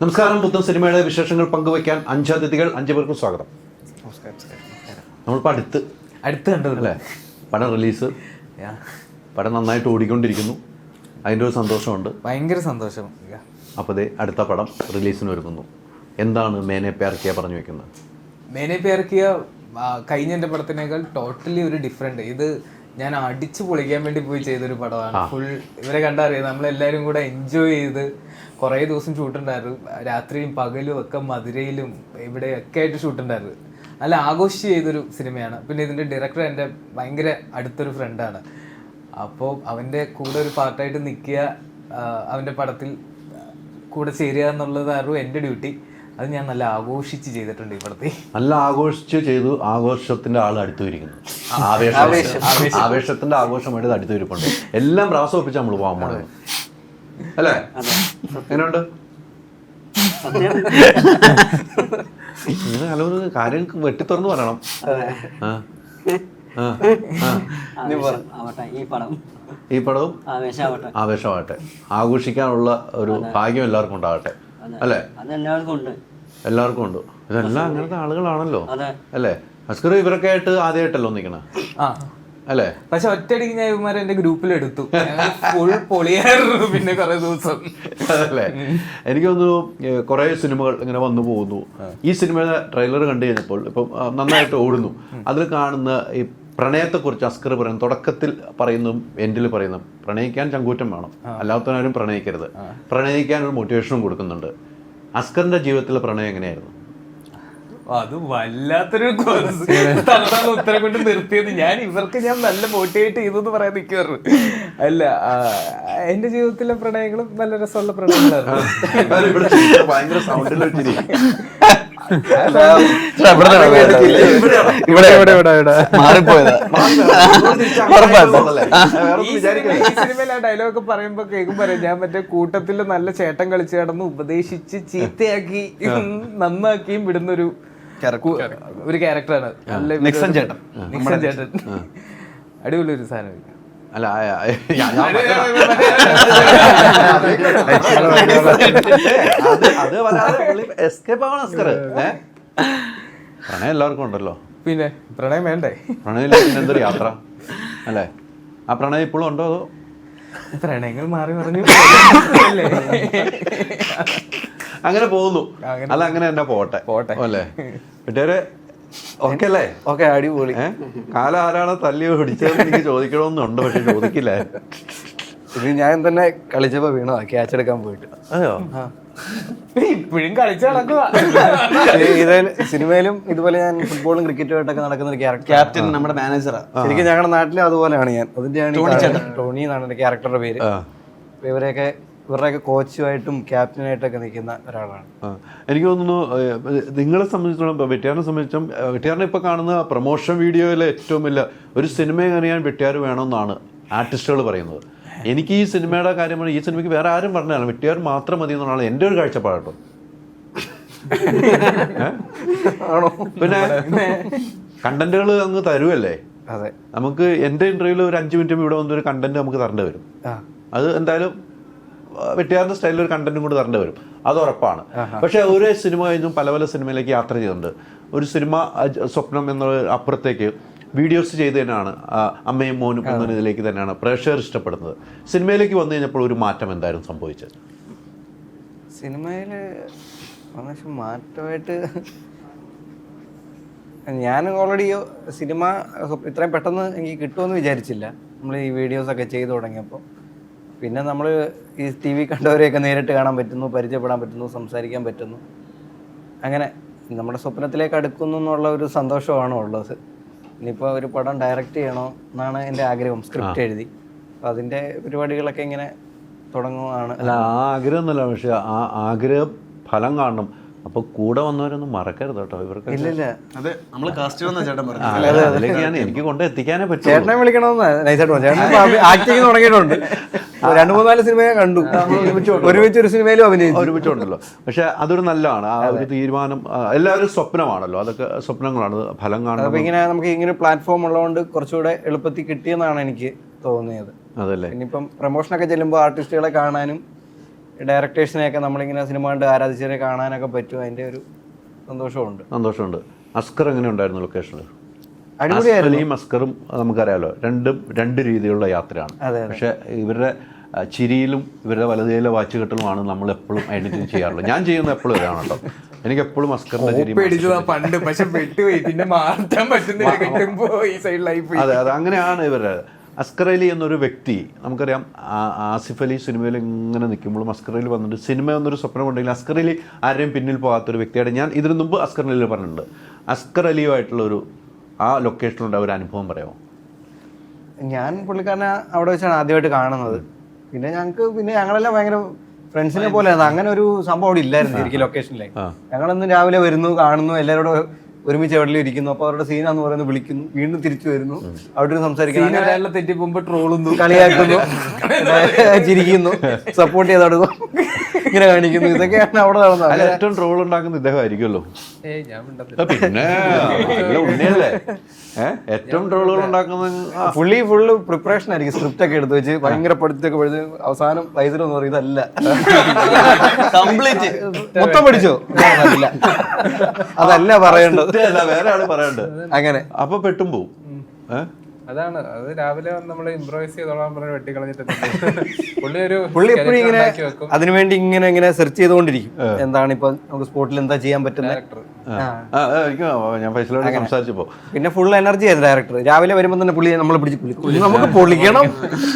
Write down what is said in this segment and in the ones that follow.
നമസ്കാരം. പുത്തൻ സിനിമയുടെ വിശേഷങ്ങൾ പങ്കുവയ്ക്കാൻ 5 അതിഥികൾ, 5 പേർക്കും സ്വാഗതം. നമ്മളിപ്പോൾ അടുത്ത് കണ്ടല്ലേ പടം റിലീസ്. പടം നന്നായിട്ട് ഓടിക്കൊണ്ടിരിക്കുന്നു. അതിൻ്റെ ഒരു സന്തോഷമുണ്ട്, ഭയങ്കര സന്തോഷം. അപ്പോൾ ദേ അടുത്ത പടം റിലീസിന് ഒരുങ്ങുന്നു. എന്താണ് മേനെ പ്യാർ കിയ പറഞ്ഞു വെക്കുന്നത്? മേനെ പ്യാർ കിയ കഴിഞ്ഞ എൻ്റെ പടത്തിനേക്കാൾ ടോട്ടലി ഒരു ഡിഫറെൻറ്റ്. ഇത് ഞാൻ അടിച്ചു പൊളിക്കാൻ വേണ്ടി പോയി ചെയ്തൊരു പടമാണ്. ഫുൾ ഇവരെ കണ്ടറിയാം, നമ്മളെല്ലാവരും കൂടെ എൻജോയ് ചെയ്ത് കുറേ ദിവസം ഷൂട്ടുണ്ടായിരുന്നു. രാത്രിയും പകലും ഒക്കെ മധുരയിലും ഇവിടെയൊക്കെ ആയിട്ട് ഷൂട്ടുണ്ടായിരുന്നു. നല്ല ആഘോഷിച്ച് ചെയ്തൊരു സിനിമയാണ്. പിന്നെ ഇതിൻ്റെ ഡയറക്ടർ എൻ്റെ ഭയങ്കര അടുത്തൊരു ഫ്രണ്ടാണ്. അപ്പോൾ അവൻ്റെ കൂടെ ഒരു പാർട്ടായിട്ട് നിൽക്കുക, അവൻ്റെ പടത്തിൽ കൂടെ ചേരുക എന്നുള്ളതായിരുന്നു എൻ്റെ ഡ്യൂട്ടി. അത് ഞാൻ നല്ല ആഘോഷിച്ച് ചെയ്തിട്ടുണ്ട്. ഈ പടത്തിൽ നല്ല ആഘോഷിച്ച് ചെയ്തു. ആഘോഷത്തിന്റെ ആൾ അടുത്തു ഇരിക്കുന്നു. ആവേശത്തിന്റെ ആഘോഷമായിട്ട് അടുത്തു ഇരിപ്പുണ്ട്. എല്ലാം പ്രാസോപ്പിച്ച് നമ്മൾ പോകാൻ പോണത് അല്ലേ? എങ്ങനെയുണ്ട്? ഇങ്ങനെ നല്ലൊരു കാര്യം വെട്ടി തുറന്ന് പറയണം. ഈ പടവും ആവേശമാവട്ടെ. ആഘോഷിക്കാനുള്ള ഒരു ഭാഗ്യം എല്ലാവർക്കും ഉണ്ടാകട്ടെ അല്ലേ? എല്ലാവർക്കും ഉണ്ട്. ഇതെല്ലാം അങ്ങനത്തെ ആളുകളാണല്ലോ അല്ലേ? അസ്കർ ഇവരൊക്കെ ആയിട്ട് ആദ്യമായിട്ടല്ലോ നിൽക്കണ അല്ലേ? പക്ഷെ ഒറ്റയടിക്ക് ഞാൻ ഇവന്മാരെ എന്റെ ഗ്രൂപ്പിലെടുത്തു. ഫുൾ പൊളിയായിരുന്നു പിന്നെ കുറെ ദിവസം. അതല്ലേ, എനിക്ക് തോന്നുന്നു കുറെ സിനിമകൾ ഇങ്ങനെ വന്നു പോകുന്നു. ഈ സിനിമയുടെ ട്രെയിലർ കണ്ടു കഴിഞ്ഞപ്പോൾ ഇപ്പം നന്നായിട്ട് ഓടുന്നു. അതിൽ കാണുന്ന ഈ പ്രണയത്തെക്കുറിച്ച് അസ്കർ പറയുന്നു. തുടക്കത്തിൽ പറയുന്നതും എൻഡിൽ പറയുന്നതും പ്രണയിക്കാൻ ചങ്കൂറ്റം വേണം, അല്ലാത്തവരും പ്രണയിക്കരുത്. പ്രണയിക്കാൻ ഒരു മോട്ടിവേഷനും കൊടുക്കുന്നുണ്ട്. അസ്കറിന്റെ ജീവിതത്തിലെ പ്രണയം എങ്ങനെയായിരുന്നു? അത് വല്ലാത്തൊരു ഉത്തരം കൊണ്ട് നിർത്തിയത്. ഞാൻ നല്ല മോട്ടിവേറ്റ് ചെയ്തു പറയാൻ നിൽക്കുമായിരുന്നു. അല്ല, എന്റെ ജീവിതത്തിലെ പ്രണയങ്ങളും നല്ല രസമുള്ള പ്രണയങ്ങളായിരുന്നു. ഈ സിനിമയിൽ ആ ഡയലോഗ് പറയുമ്പോ കേൾക്കുമ്പോ ഞാൻ മറ്റേ കൂട്ടത്തിൽ നല്ല ചേട്ടൻ കളിച്ചു കിടന്ന് ഉപദേശിച്ച് ചീത്തയാക്കി നന്നാക്കിയും വിടുന്നൊരു ക്യാരക്ടറാണ് നിക്സൺ ചേട്ടൻ. അടിപൊളി ഒരു സാധനം. അല്ല, പ്രണയം എല്ലാവർക്കും ഉണ്ടല്ലോ. പിന്നെ പ്രണയം വേണ്ടേ? പ്രണയം എന്തൊരു യാത്ര അല്ലേ? ആ പ്രണയം ഇപ്പോഴും ഉണ്ടോ? അതോ പ്രണയങ്ങൾ മാറി മറിഞ്ഞു അങ്ങനെ പോകുന്നു? അല്ല, അങ്ങനെ തന്നെ പോട്ടെ അല്ലേ? വീട്ടുകാരെ ഓക്കെ അല്ലേ? ഓക്കെ, അടിപൊളി. കാലം ആരാണ് തല്ലി പിടിച്ചതെന്ന് എനിക്ക് ചോദിക്കണമെന്നുണ്ട്, പക്ഷെ ചോദിക്കില്ല. ഇത് ഞാൻ തന്നെ കളിച്ചപ്പോ വീണോ ക്യാച്ച് എടുക്കാൻ പോയിട്ട്. അതെയോ? ഇപ്പോഴും കളിച്ചു നടക്കുക. ഇത് സിനിമയിലും ഇതുപോലെ ഞാൻ ഫുട്ബോളും ക്രിക്കറ്റുമായിട്ടൊക്കെ നടക്കുന്ന ഒരു ക്യാപ്റ്റൻ, നമ്മുടെ മാനേജറാണ്. ശരിക്കും ഞങ്ങളുടെ നാട്ടിലും അതുപോലെയാണ് ഞാൻ. അതിന്റെയാണ് ടോണി എന്നാണ് എന്റെ ക്യാരക്ടറുടെ പേര്. ഇവരുടെയൊക്കെ കോച്ചുമായിട്ടും ക്യാപ്റ്റനായിട്ടൊക്കെ നിൽക്കുന്ന ഒരാളാണ്. എനിക്ക് തോന്നുന്നു നിങ്ങളെ സംബന്ധിച്ചിടത്തോളം, വെട്ടിയാറിനെ സംബന്ധിച്ചും, വെട്ടിയാറിനെ ഇപ്പോൾ കാണുന്ന പ്രൊമോഷൻ വീഡിയോയിലെ ഏറ്റവും വലിയ ഒരു സിനിമ അറിയാൻ വെട്ടിയാർ വേണമെന്നാണ് ആർട്ടിസ്റ്റുകൾ പറയുന്നത്. എനിക്ക് ഈ സിനിമയുടെ കാര്യമാണ്, ഈ സിനിമയ്ക്ക് വേറെ ആരും പറഞ്ഞതാണ്, വെട്ടിയാർ മാത്രം മതി എന്നാണ് എൻ്റെ ഒരു കാഴ്ചപ്പാടോ. പിന്നെ കണ്ടന്റുകൾ അങ്ങ് തരുമല്ലേ? അതെ, നമുക്ക് എൻ്റെ ഇന്റർവ്യൂവിൽ ഒരു 5 മിനിറ്റ് ഇവിടെ വന്നൊരു കണ്ടന്റ് നമുക്ക് തരേണ്ടി വരും. അത് എന്തായാലും വെട്ടിയാറിന്റെ സ്റ്റൈലിൽ ഒരു കണ്ടന്റും കൂടി തരേണ്ടി വരും, അത് ഉറപ്പാണ്. പക്ഷെ ഒരു സിനിമ കഴിഞ്ഞും പല പല സിനിമയിലേക്ക് യാത്ര ചെയ്തിട്ടുണ്ട്. ഒരു സിനിമ സ്വപ്നം എന്നുള്ള അപ്പുറത്തേക്ക് വീഡിയോസ് ചെയ്ത് തന്നെയാണ് അമ്മയും മോനും എന്ന ഇതിലേക്ക് തന്നെയാണ് പ്രേക്ഷകർ ഇഷ്ടപ്പെടുന്നത്. സിനിമയിലേക്ക് വന്നു കഴിഞ്ഞപ്പോൾ ഒരു മാറ്റം എന്തായാലും സംഭവിച്ചത്? സിനിമയിൽ മാറ്റമായിട്ട് ഞാൻ ഓൾറെഡി സിനിമ ഇത്രയും പെട്ടെന്ന് എനിക്ക് കിട്ടുമെന്ന് വിചാരിച്ചില്ല. നമ്മൾ ഈ വീഡിയോസൊക്കെ ചെയ്തു തുടങ്ങിയപ്പോൾ പിന്നെ നമ്മൾ ഈ TV കണ്ടവരെയൊക്കെ നേരിട്ട് കാണാൻ പറ്റുന്നു, പരിചയപ്പെടാൻ പറ്റുന്നു, സംസാരിക്കാൻ പറ്റുന്നു. അങ്ങനെ നമ്മുടെ സ്വപ്നത്തിലേക്ക് അടുക്കുന്നു എന്നുള്ള ഒരു സന്തോഷമാണ് ഉള്ളത്. ഇനിയിപ്പോൾ ഒരു പടം ഡയറക്റ്റ് ചെയ്യണോ എന്നാണ് എൻ്റെ ആഗ്രഹം. സ്ക്രിപ്റ്റ് എഴുതി അപ്പോൾ അതിൻ്റെ പരിപാടികളൊക്കെ ഇങ്ങനെ തുടങ്ങുകയാണ്. അല്ല, ആ ആഗ്രഹം എന്നല്ല, പക്ഷെ ആ ആഗ്രഹം ഫലം കാണണം. അപ്പോൾ കൂടെ വന്നവരൊന്നും മറക്കരുത് കേട്ടോ. ഇവർക്ക് ഇല്ലില്ല, അതെ, നമ്മൾ കാസ്റ്റ് വന്ന ചേട്ടൻ പറഞ്ഞു. അതിലേക്ക് ഞാൻ എനിക്ക് കൊണ്ട് എത്തിക്കാനേ പറ്റും. ചേട്ടനെ വിളിക്കണമെന്ന് നൈസായിട്ട് പറഞ്ഞു. ചേട്ടൻ ആക്ടിങ് തുടങ്ങിയിട്ടുണ്ട്. 2-3-4 സിനിമ കണ്ടു, ഒരുമിച്ച് ഒരു സിനിമയിലും ഒരുമിച്ചുണ്ടല്ലോ. പക്ഷെ അതൊരു നല്ലതാണ്. ആ ഒരു തീരുമാനം എല്ലാവരും സ്വപ്നമാണല്ലോ, അതൊക്കെ സ്വപ്നങ്ങളാണ്, ഫലം കാണുന്നത്. അപ്പോൾ ഇങ്ങനെ നമുക്ക് ഇങ്ങനെ പ്ലാറ്റ്ഫോം ഉള്ളതുകൊണ്ട് കുറച്ചുകൂടെ എളുപ്പത്തിൽ കിട്ടിയെന്നാണ് എനിക്ക് തോന്നിയത്. അതല്ലേ, ഇനിയിപ്പം പ്രൊമോഷനൊക്കെ ചെല്ലുമ്പോൾ ആർട്ടിസ്റ്റുകളെ കാണാനും ഡയറക്ടേഴ്സിനെയൊക്കെ നമ്മളിങ്ങനെ സിനിമ കണ്ട് ആരാധിച്ചവരെ കാണാനൊക്കെ പറ്റും. അതിൻ്റെ ഒരു സന്തോഷമുണ്ട്. അസ്കർ എങ്ങനെ ഉണ്ടായിരുന്നു ലൊക്കേഷനിൽ? അടിപൊളിയായിരുന്നു. അസ്കറും നമുക്കറിയാലോ, രണ്ടും രണ്ട് രീതിയിലുള്ള യാത്രയാണ്. പക്ഷെ ഇവരുടെ ചിരിയിലും ഇവരുടെ വലതയിലെ വാച്ചുകെട്ടലുമാണ് നമ്മൾ എപ്പോഴും ഐഡന്റിഫൈ ചെയ്യാറുള്ളത്. ഞാൻ ചെയ്യുന്ന എപ്പോഴും ഇതാണ് കേട്ടോ. എനിക്ക് എപ്പോഴും അസ്കറിന്റെ ചിരി പണ്ട് പക്ഷെ വെട്ടുപോയി, പിന്നെ മാറ്റാൻ പറ്റുന്നില്ല, കിട്ടുമ്പോ ഈ സൈഡിലായി പോയി. അതെ, അങ്ങനെയാണ് ഇവരുടെ. അസ്കർ അലി എന്നൊരു വ്യക്തി നമുക്കറിയാം, ആസിഫ് അലി സിനിമയിൽ ഇങ്ങനെ നിൽക്കുമ്പോഴും അസ്കർ അലി വന്നിട്ട് സിനിമ എന്നൊരു സ്വപ്നം ഉണ്ടെങ്കിൽ അസ്കർ അലി ആരെയും പിന്നിൽ പോകാത്തൊരു വ്യക്തിയായിട്ട് ഞാൻ ഇതിനു മുമ്പ് അസ്കർ അലിയിൽ പറഞ്ഞിട്ടുണ്ട്. അസ്കർ അലിയുമായിട്ടുള്ളൊരു ആ ലൊക്കേഷനിലുണ്ട് ഒരു അനുഭവം പറയാമോ? ഞാൻ പുള്ളിക്കാരനെ അവിടെ വെച്ചാണ് ആദ്യമായിട്ട് കാണുന്നത്. പിന്നെ ഞങ്ങളെല്ലാം ഭയങ്കര ഫ്രണ്ട്സിനെ പോലെയാണ്. അങ്ങനെ ഒരു സംഭവം അവിടെ ഇല്ലായിരുന്നു ശരിക്കും ലൊക്കേഷനിലേക്ക്. ഞങ്ങളൊന്നും രാവിലെ വരുന്നു, കാണുന്നു, എല്ലാവരോടും ഒരുമിച്ച് എവിടെയും ഇരിക്കുന്നു. അപ്പോൾ അവരുടെ സീനാന്ന് പറയുന്നത് വിളിക്കുന്നു, വീണ്ടും തിരിച്ചു വരുന്നു, അവിടെ സംസാരിക്കുന്നു, തെറ്റി പോകുമ്പോ ട്രോളുന്നു, കളിയാക്കുന്നു, ചിരിക്കുന്നു, സപ്പോർട്ട് ചെയ്ത് അടുക്കും, ഇങ്ങനെ കാണിക്കുന്നു. ഇതൊക്കെയാണ് അവിടെ നടന്നത്. ഏറ്റവും ട്രോൾ ഉണ്ടാക്കുന്ന ഇദ്ദേഹമായിരിക്കുമല്ലോ. പിന്നെ ഉണ്ണിയല്ലേ ഏറ്റവും ട്രോളുകൾ ഉണ്ടാക്കുന്നത്. പുള്ളി ഫുള്ള് പ്രിപ്പറേഷൻ ആയിരിക്കും. സ്ക്രിപ്റ്റ് ഒക്കെ എടുത്ത് വെച്ച് ഭയങ്കര പഠിത്തൊക്കെ പഠിച്ച് അവസാനം പൈസന്ന് പറയും ഇതല്ല കംപ്ലീറ്റ് മൊത്തം പഠിച്ചോ, അതല്ല പറയേണ്ടത്, വേറെ ആള് പറയണ്ടത്. അങ്ങനെ അപ്പൊ പെട്ടും പോവും. അതാണ് അത് രാവിലെ വന്ന് നമ്മള് ഇംപ്രൂവൈസ് ചെയ്തോളാൻ പറഞ്ഞ് വെട്ടിക്കളഞ്ഞിട്ട് പുള്ളി എപ്പോഴും ഇങ്ങനെ അതിനുവേണ്ടി ഇങ്ങനെ സെർച്ച് ചെയ്തുകൊണ്ടിരിക്കും. എന്താണ് ഇപ്പൊ നമുക്ക് സ്പോട്ടിൽ എന്താ ചെയ്യാൻ പറ്റുന്നത്. ഞാൻ ഫൈസലോട് സംസാരിച്ചപ്പോ പിന്നെ ഫുൾ എനർജി ആയിരുന്നു ഡയറക്ടർ. രാവിലെ വരുമ്പോൾ തന്നെ പുള്ളി നമ്മളെ പിടിച്ച് പുള്ളി നമുക്ക് പൊളിക്കണം.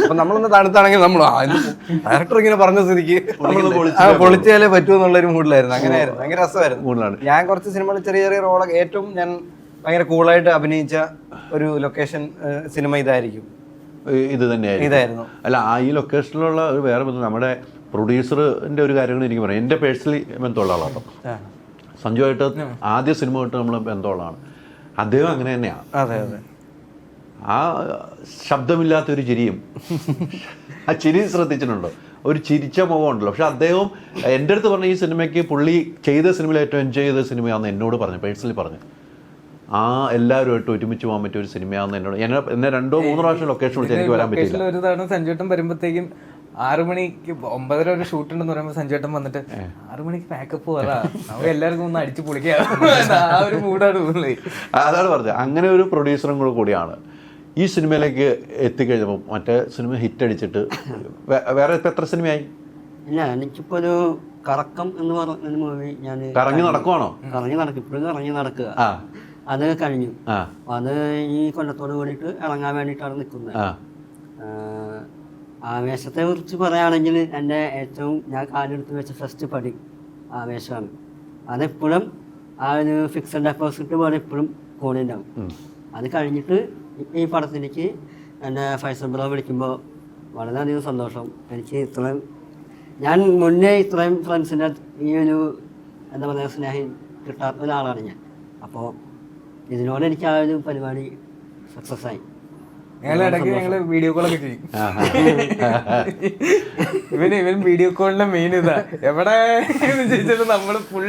അപ്പൊ നമ്മളൊന്ന് തണുത്താണെങ്കിൽ നമ്മൾ ഡയറക്ടർ ഇങ്ങനെ പറഞ്ഞ സ്ഥിതിക്ക് പൊളിച്ചാലേ പറ്റൂന്നുള്ളൊരു മൂഡിലായിരുന്നു. അങ്ങനെയായിരുന്നു, ഭയങ്കര രസമായിരുന്നു. ഞാൻ കുറച്ച് സിനിമകൾ ചെറിയ ചെറിയ റോളൊക്കെ ഏറ്റവും ഞാൻ ഭയങ്കര കൂളായിട്ട് അഭിനയിച്ച ഒരു ലൊക്കേഷൻ സിനിമ ഇത് തന്നെയായിരുന്നു. അല്ല, ഈ ലൊക്കേഷനിലുള്ള ഒരു വേറെ നമ്മുടെ പ്രൊഡ്യൂസറിന്റെ ഒരു കാര്യങ്ങൾ എനിക്ക് പറയാം. എൻ്റെ പേഴ്സണലി ബന്ധമുള്ള ആളാണ് സഞ്ജുവായിട്ട്. ആദ്യ സിനിമ തൊട്ട് നമ്മൾ ബന്ധമുള്ളതാണ്. അദ്ദേഹം അങ്ങനെ തന്നെയാണ്. അതെ അതെ. ആ ശബ്ദമില്ലാത്തൊരു ചിരിയും, ആ ചിരി ശ്രദ്ധിച്ചിട്ടുണ്ടോ? ഒരു ചിരിച്ച മുഖം ഉണ്ടല്ലോ. പക്ഷെ അദ്ദേഹം എൻ്റെ അടുത്ത് പറഞ്ഞ ഈ സിനിമയ്ക്ക് പുള്ളി ചെയ്ത സിനിമയിൽ ഏറ്റവും എൻജോയ് ചെയ്ത സിനിമയാണെന്ന് എന്നോട് പറഞ്ഞു, പേഴ്സണലി പറഞ്ഞു. എല്ലാവരുമായിട്ട് ഒരുമിച്ച് പോകാൻ പറ്റിയ ഒരു സിനിമയാണെന്ന് എന്നോട്. എന്നെ 2-3 പ്രാവശ്യം ലൊക്കേഷൻ വിളിച്ച് എനിക്ക് വരാൻ പറ്റില്ല. ഒരു തവണ സഞ്ജുവേട്ടൻ വരുമ്പോഴത്തേക്കും 6 മണിക്ക് 9:30 ഒരു ഷൂട്ട് ഉണ്ടെന്ന് പറയുമ്പോൾ സഞ്ജുവേട്ടൻ വന്നിട്ട് 6 മണിക്ക് പാക്കപ്പ് പോകാ, നമുക്ക് എല്ലാവർക്കും ഒന്ന് അടിച്ചു പൊളിക്കാം, ആ ഒരു മൂഡാണ് ഉള്ളത്. അതാണ് പറഞ്ഞത്. അങ്ങനെ ഒരു പ്രൊഡ്യൂസറും കൂടിയാണ് ഈ സിനിമയിലേക്ക് എത്തിക്കഴിഞ്ഞപ്പോൾ. മറ്റേ സിനിമ ഹിറ്റ് അടിച്ചിട്ട് വേറെ ഇപ്പം എത്ര സിനിമയായി? ഇല്ല, എനിക്കിപ്പോ ഒരു കറക്കം എന്ന് പറഞ്ഞ മൂവി ഞാൻ കറങ്ങി നടക്കുവാണോ? ഇപ്പോഴും കറങ്ങി നടക്കുക. അത് കഴിഞ്ഞു. അത് ഈ കൊല്ലത്തോട് കൂടിയിട്ട് ഇറങ്ങാൻ വേണ്ടിയിട്ടാണ് നിൽക്കുന്നത്. ആവേശത്തെ കുറിച്ച് പറയുകയാണെങ്കിൽ എൻ്റെ ഏറ്റവും ഞാൻ കാലെടുത്ത് വെച്ച ഫസ്റ്റ് പടി ആവേശമാണ്. അതെപ്പോഴും ആ ഒരു ഫിക്സഡ് ഡെപ്പോസിറ്റ് പോലെ എപ്പോഴും കൂടെ ഉണ്ടാവും. അത് കഴിഞ്ഞിട്ട് ഈ പടത്തിലേക്ക് എൻ്റെ ഫൈസൽ ബ്രോ വിളിക്കുമ്പോൾ വളരെയധികം സന്തോഷം. എനിക്ക് ഇത്രയും ഞാൻ മുന്നേ ഇത്രയും ഫ്രണ്ട്സിൻ്റെ ഈ ഒരു എന്താ പറയുക സ്നേഹം കിട്ടാത്ത ഒരാളാണ് ഞാൻ. അപ്പോൾ ഇതിനോട് എനിക്ക് ആ ഒരു പരിപാടി സക്സസ് ആയി. ഞങ്ങള് വീഡിയോ കോളൊക്കെ ചെയ്യും. ഇവൻ വീഡിയോ കോളിന്റെ മെയിൻ ഇതാ, എവിടെ ചോദിച്ചിട്ട് നമ്മള് ഫുൾ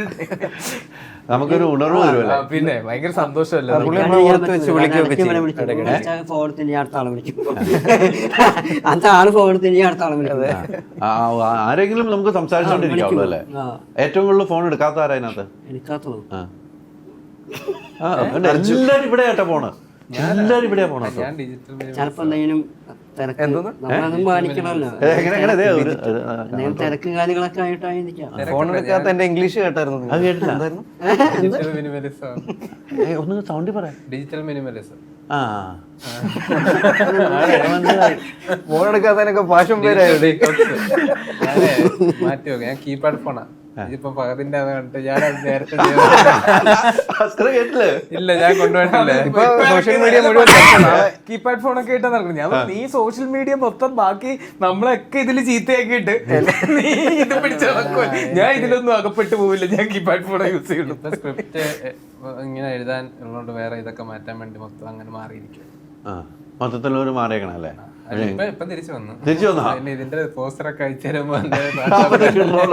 നമുക്കൊരു ഉണർവ് വരുമല്ലോ. പിന്നെ ഭയങ്കര സന്തോഷമല്ലേ. ഫോണത്തിന് അടുത്ത ആളെ വിളിക്കും, അടുത്ത ആള് ഫോണത്തിന് അടുത്ത ആളെ വിളിക്കും. ആരെങ്കിലും നമുക്ക് സംസാരിച്ചോണ്ടിരിക്കാവുള്ളൂ അല്ലേ? ഏറ്റവും കൂടുതൽ ഫോൺ എടുക്കാത്ത ആരാ അതിനകത്ത്? എടുക്കാത്തത് എല്ലാരും ഇവിടെ ആയിട്ടാ പോണ്. എല്ലാരും ഇവിടെയാ പോണ. ചിലപ്പോ എന്തെങ്കിലും നമ്മളതും പാലിക്കണമല്ലോ. തിരക്കും കാര്യങ്ങളൊക്കെ ആയിട്ടായിരിക്കാം. ഫോൺ എടുക്കാത്ത എന്റെ ഇംഗ്ലീഷ് കേട്ടായിരുന്നു. അത് കേട്ടില്ല. ഒന്ന് സൗണ്ടി പറയാം. Digital minimalism. ഫോൺ എടുക്കാത്തതിനൊക്കെ പാഷൻ പേരായി മാറ്റി നോക്കാം. ഞാൻ കീപാഡ് ഫോണാ. ഇതിപ്പോ പകതിന്റെ കണ്ടിട്ട് ഞാൻ നേരത്തെ ഇല്ല, ഞാൻ കൊണ്ടുപോയിട്ടില്ല. സോഷ്യൽ മീഡിയ മുഴുവൻ കീപാഡ് ഫോണൊക്കെ ആയിട്ടാ നടക്കുന്നത്. ഞാൻ നീ സോഷ്യൽ മീഡിയ മൊത്തം ബാക്കി നമ്മളൊക്കെ ഇതില് ചീത്തയാക്കിയിട്ട് നീ ഇത് പിടിച്ചു നടക്കുമോ? ഞാൻ ഇതിലൊന്നും അകപ്പെട്ടു പോവില്ല. ഞാൻ കീപാഡ് ഫോണാ യൂസ് ചെയ്യുള്ളൂ. ഇപ്പൊ സ്ക്രിപ്റ്റ് ഇങ്ങനെ എഴുതാൻ ഉള്ളതുകൊണ്ട് വേറെ ഇതൊക്കെ മാറ്റാൻ വേണ്ടി മൊത്തം അങ്ങനെ മാറിയിരിക്കും. മൊത്തത്തിലൊരു മാറിയേക്കണം അല്ലേ? ഇപ്പൊ തിരിച്ചു വന്നു. ഇതിന്റെ പോസ്റ്ററൊക്കെ അയച്ചു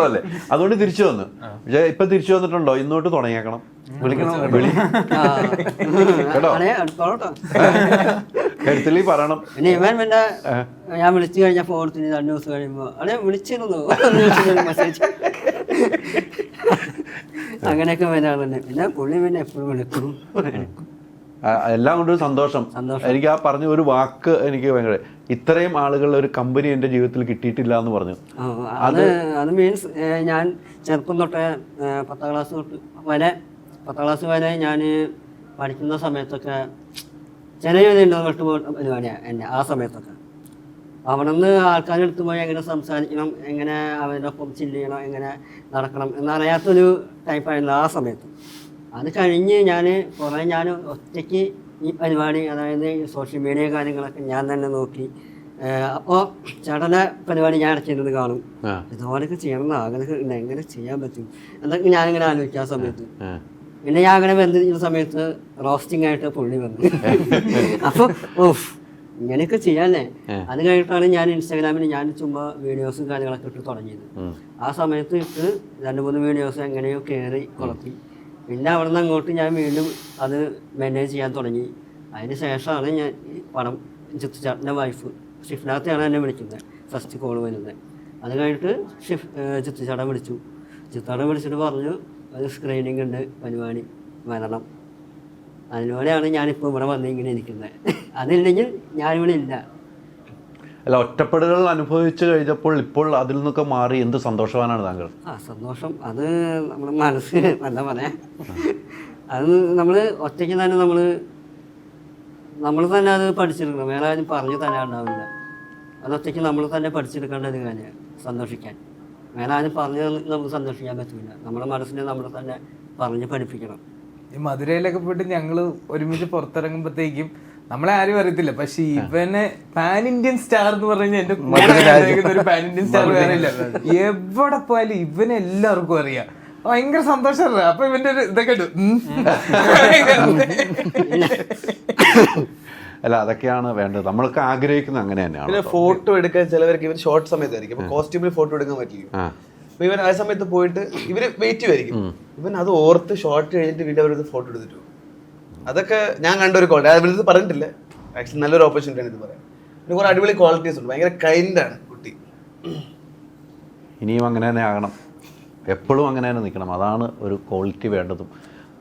അല്ലേ? അതുകൊണ്ട് തിരിച്ചു വന്നു. പക്ഷെ ഇപ്പൊ തിരിച്ചു വന്നിട്ടുണ്ടോ? ഇന്നോട്ട് തുടങ്ങിയേക്കണം. വിളിക്കണം, വിളി കേട്ടോ. കരുത്തിലി പറയണം. പിന്നെ ഇവൻ പിന്നെ ഞാൻ വിളിച്ചു കഴിഞ്ഞാൽ ഫോൺ എടുത്ത് 2 ദിവസം കഴിയുമ്പോൾ അതെ വിളിച്ചിരുന്നു മെസ്സേജ് അങ്ങനെയൊക്കെ വരാറുണ്ട്. പിന്നെ പുള്ളി പിന്നെ എപ്പോഴും വിളിക്കും. എല്ലാം കൊണ്ടൊരു സന്തോഷം. എനിക്ക് ആ പറഞ്ഞ ഒരു വാക്ക് എനിക്ക് ഭയങ്കര, ഇത്രയും ആളുകളുടെ ഒരു കമ്പനി എൻ്റെ ജീവിതത്തിൽ കിട്ടിയിട്ടില്ല എന്ന് പറഞ്ഞു. അത് മീൻസ് ഞാൻ ചെറുപ്പം തൊട്ടേ 10ാം ക്ലാസ് വരെ ഞാൻ പഠിക്കുന്ന സമയത്തൊക്കെ ചെറിയ പരിപാടിയാണ് എന്നെ ആ സമയത്തൊക്കെ. അവിടെ നിന്ന് ആൾക്കാരെടുത്ത് പോയി എങ്ങനെ സംസാരിക്കണം, എങ്ങനെ അവരുടെ ഒപ്പം ചില്ല് ചെയ്യണം, എങ്ങനെ നടക്കണം എന്നറിയാത്തൊരു ടൈപ്പായിരുന്നു ആ സമയത്ത്. അത് കഴിഞ്ഞ് ഞാൻ ഒറ്റയ്ക്ക് ഈ പരിപാടി, അതായത് സോഷ്യൽ മീഡിയ കാര്യങ്ങളൊക്കെ ഞാൻ തന്നെ നോക്കി. അപ്പോൾ ചേട്ടൻ്റെ പരിപാടി ഞാൻ ഇടയ്ക്കുന്നത് കാണും. ഇതുപോലെയൊക്കെ ചെയ്യണം, അങ്ങനെയൊക്കെ എങ്ങനെ ചെയ്യാൻ പറ്റും എന്നൊക്കെ ഞാനിങ്ങനെ ആലോചിക്കും ആ സമയത്ത്. പിന്നെ ഞാൻ അങ്ങനെ ബന്ധിക്കുന്ന സമയത്ത് റോസ്റ്റിംഗ് ആയിട്ട് പുള്ളി വന്നു. അപ്പോൾ ഇങ്ങനെയൊക്കെ ചെയ്യാല്ലേ. അത് കഴിഞ്ഞിട്ടാണ് ഞാൻ ഇൻസ്റ്റാഗ്രാമിൽ ഞാൻ ചുമ്മാ വീഡിയോസും കാര്യങ്ങളൊക്കെ ഇട്ട് തുടങ്ങിയത്. ആ സമയത്ത് ഇട്ട് 2-3 വീഡിയോസ് എങ്ങനെയോ കയറി കൊളത്തി. പിന്നെ അവിടെ നിന്ന് അങ്ങോട്ട് ഞാൻ വീണ്ടും അത് മാനേജ് ചെയ്യാൻ തുടങ്ങി. അതിന് ശേഷമാണ് ഞാൻ ഈ പടം ജിത്തുചേട്ടൻ്റെ വൈഫ് ഷിഫ്നാത്തെയാണ് എന്നെ വിളിക്കുന്നത്, ഫസ്റ്റ് കോൾ വരുന്നത്. അത് കഴിഞ്ഞിട്ട് ജിത്തുചേട്ടൻ വിളിച്ചു. ജിത്തുചേട്ടൻ വിളിച്ചിട്ട് പറഞ്ഞു ഒരു സ്ക്രീനിങ് ഉണ്ട്, പരിപാടി വരണം. അതിലൂടെയാണ് ഞാനിപ്പോൾ ഇവിടെ വന്ന് ഇങ്ങനെ ഇരിക്കുന്നത്. അതില്ലെങ്കിൽ ഞാനിവിടെ ഇല്ല. അല്ല, ഒറ്റപ്പെടലുകൾ അനുഭവിച്ചു കഴിഞ്ഞപ്പോൾ ഇപ്പോൾ അതിൽ നിന്നൊക്കെ മാറി എന്ത് സന്തോഷവാനാണ് താങ്കൾ? സന്തോഷം. അത് നമ്മുടെ മനസ്സ് എന്താ പറയാ, അത് നമ്മൾ ഒറ്റയ്ക്ക് തന്നെ നമ്മൾ തന്നെ അത് പഠിച്ചെടുക്കണം. വേറെ ആരും പറഞ്ഞു തരാൻ ഉണ്ടാവില്ല. അതൊറ്റയ്ക്ക് നമ്മൾ തന്നെ പഠിച്ചെടുക്കേണ്ട ഒരു കാര്യമാണ് സന്തോഷിക്കാൻ. വേറെ ആരും പറഞ്ഞു നമുക്ക് സന്തോഷിക്കാൻ പറ്റില്ല. നമ്മുടെ മനസ്സിനെ നമ്മൾ തന്നെ പറഞ്ഞ് പഠിപ്പിക്കണം. ഈ മധുരയിലൊക്കെ പോയിട്ട് ഞങ്ങൾ ഒരുമിച്ച് പുറത്തിറങ്ങുമ്പോഴത്തേക്കും നമ്മളെ ആരും അറിയത്തില്ല, പക്ഷെ ഇവനെ പാൻ ഇന്ത്യൻ സ്റ്റാർ എന്ന് പറഞ്ഞു എന്റെ ഒരു പാൻ ഇന്ത്യൻ സ്റ്റാർ വേറെ ഇല്ല. എവിടെ പോയാലും ഇവനെ എല്ലാവർക്കും അറിയാം. ഭയങ്കര സന്തോഷം. അപ്പൊ ഇവന്റെ ഒരു ഇതൊക്കെ അല്ല, അതൊക്കെയാണ് വേണ്ടത്. നമ്മൾക്ക് ആഗ്രഹിക്കുന്നത് അങ്ങനെ തന്നെയാണ്. പിന്നെ ഫോട്ടോ എടുക്കാൻ ചിലവർക്ക് ഇവർ ഷോർട്ട് സമയത്തായിരിക്കും, അപ്പൊ കോസ്റ്റ്യൂമിൽ ഫോട്ടോ എടുക്കാൻ പറ്റില്ല. അപ്പൊ ഇവൻ ആ സമയത്ത് പോയിട്ട് ഇവര് വെയിറ്റ് ചെയ്യുമായിരിക്കും. ഇവൻ അത് ഓർത്ത് ഷോർട്ട് കഴിഞ്ഞിട്ട് വീണ്ടും അവരത് ഫോട്ടോ എടുത്തിട്ട് പോകും. അതൊക്കെ ഞാൻ കണ്ട ഒരു ക്വാളിറ്റി. അത് പറഞ്ഞിട്ടില്ല, ആക്ച്വലി നല്ലൊരു ഓപ്പർച്യൂണിറ്റി ആണ് ഇത് പറയാൻ. പിന്നെ കുറെ അടിപൊളി ക്വാളിറ്റീസ് ഉണ്ട്. ഭയങ്കര കൈൻഡാണ് കുട്ടി. ഇനിയും അങ്ങനെ തന്നെ ആകണം, എപ്പോഴും അങ്ങനെ തന്നെ നിൽക്കണം. അതാണ് ഒരു ക്വാളിറ്റി വേണ്ടതും.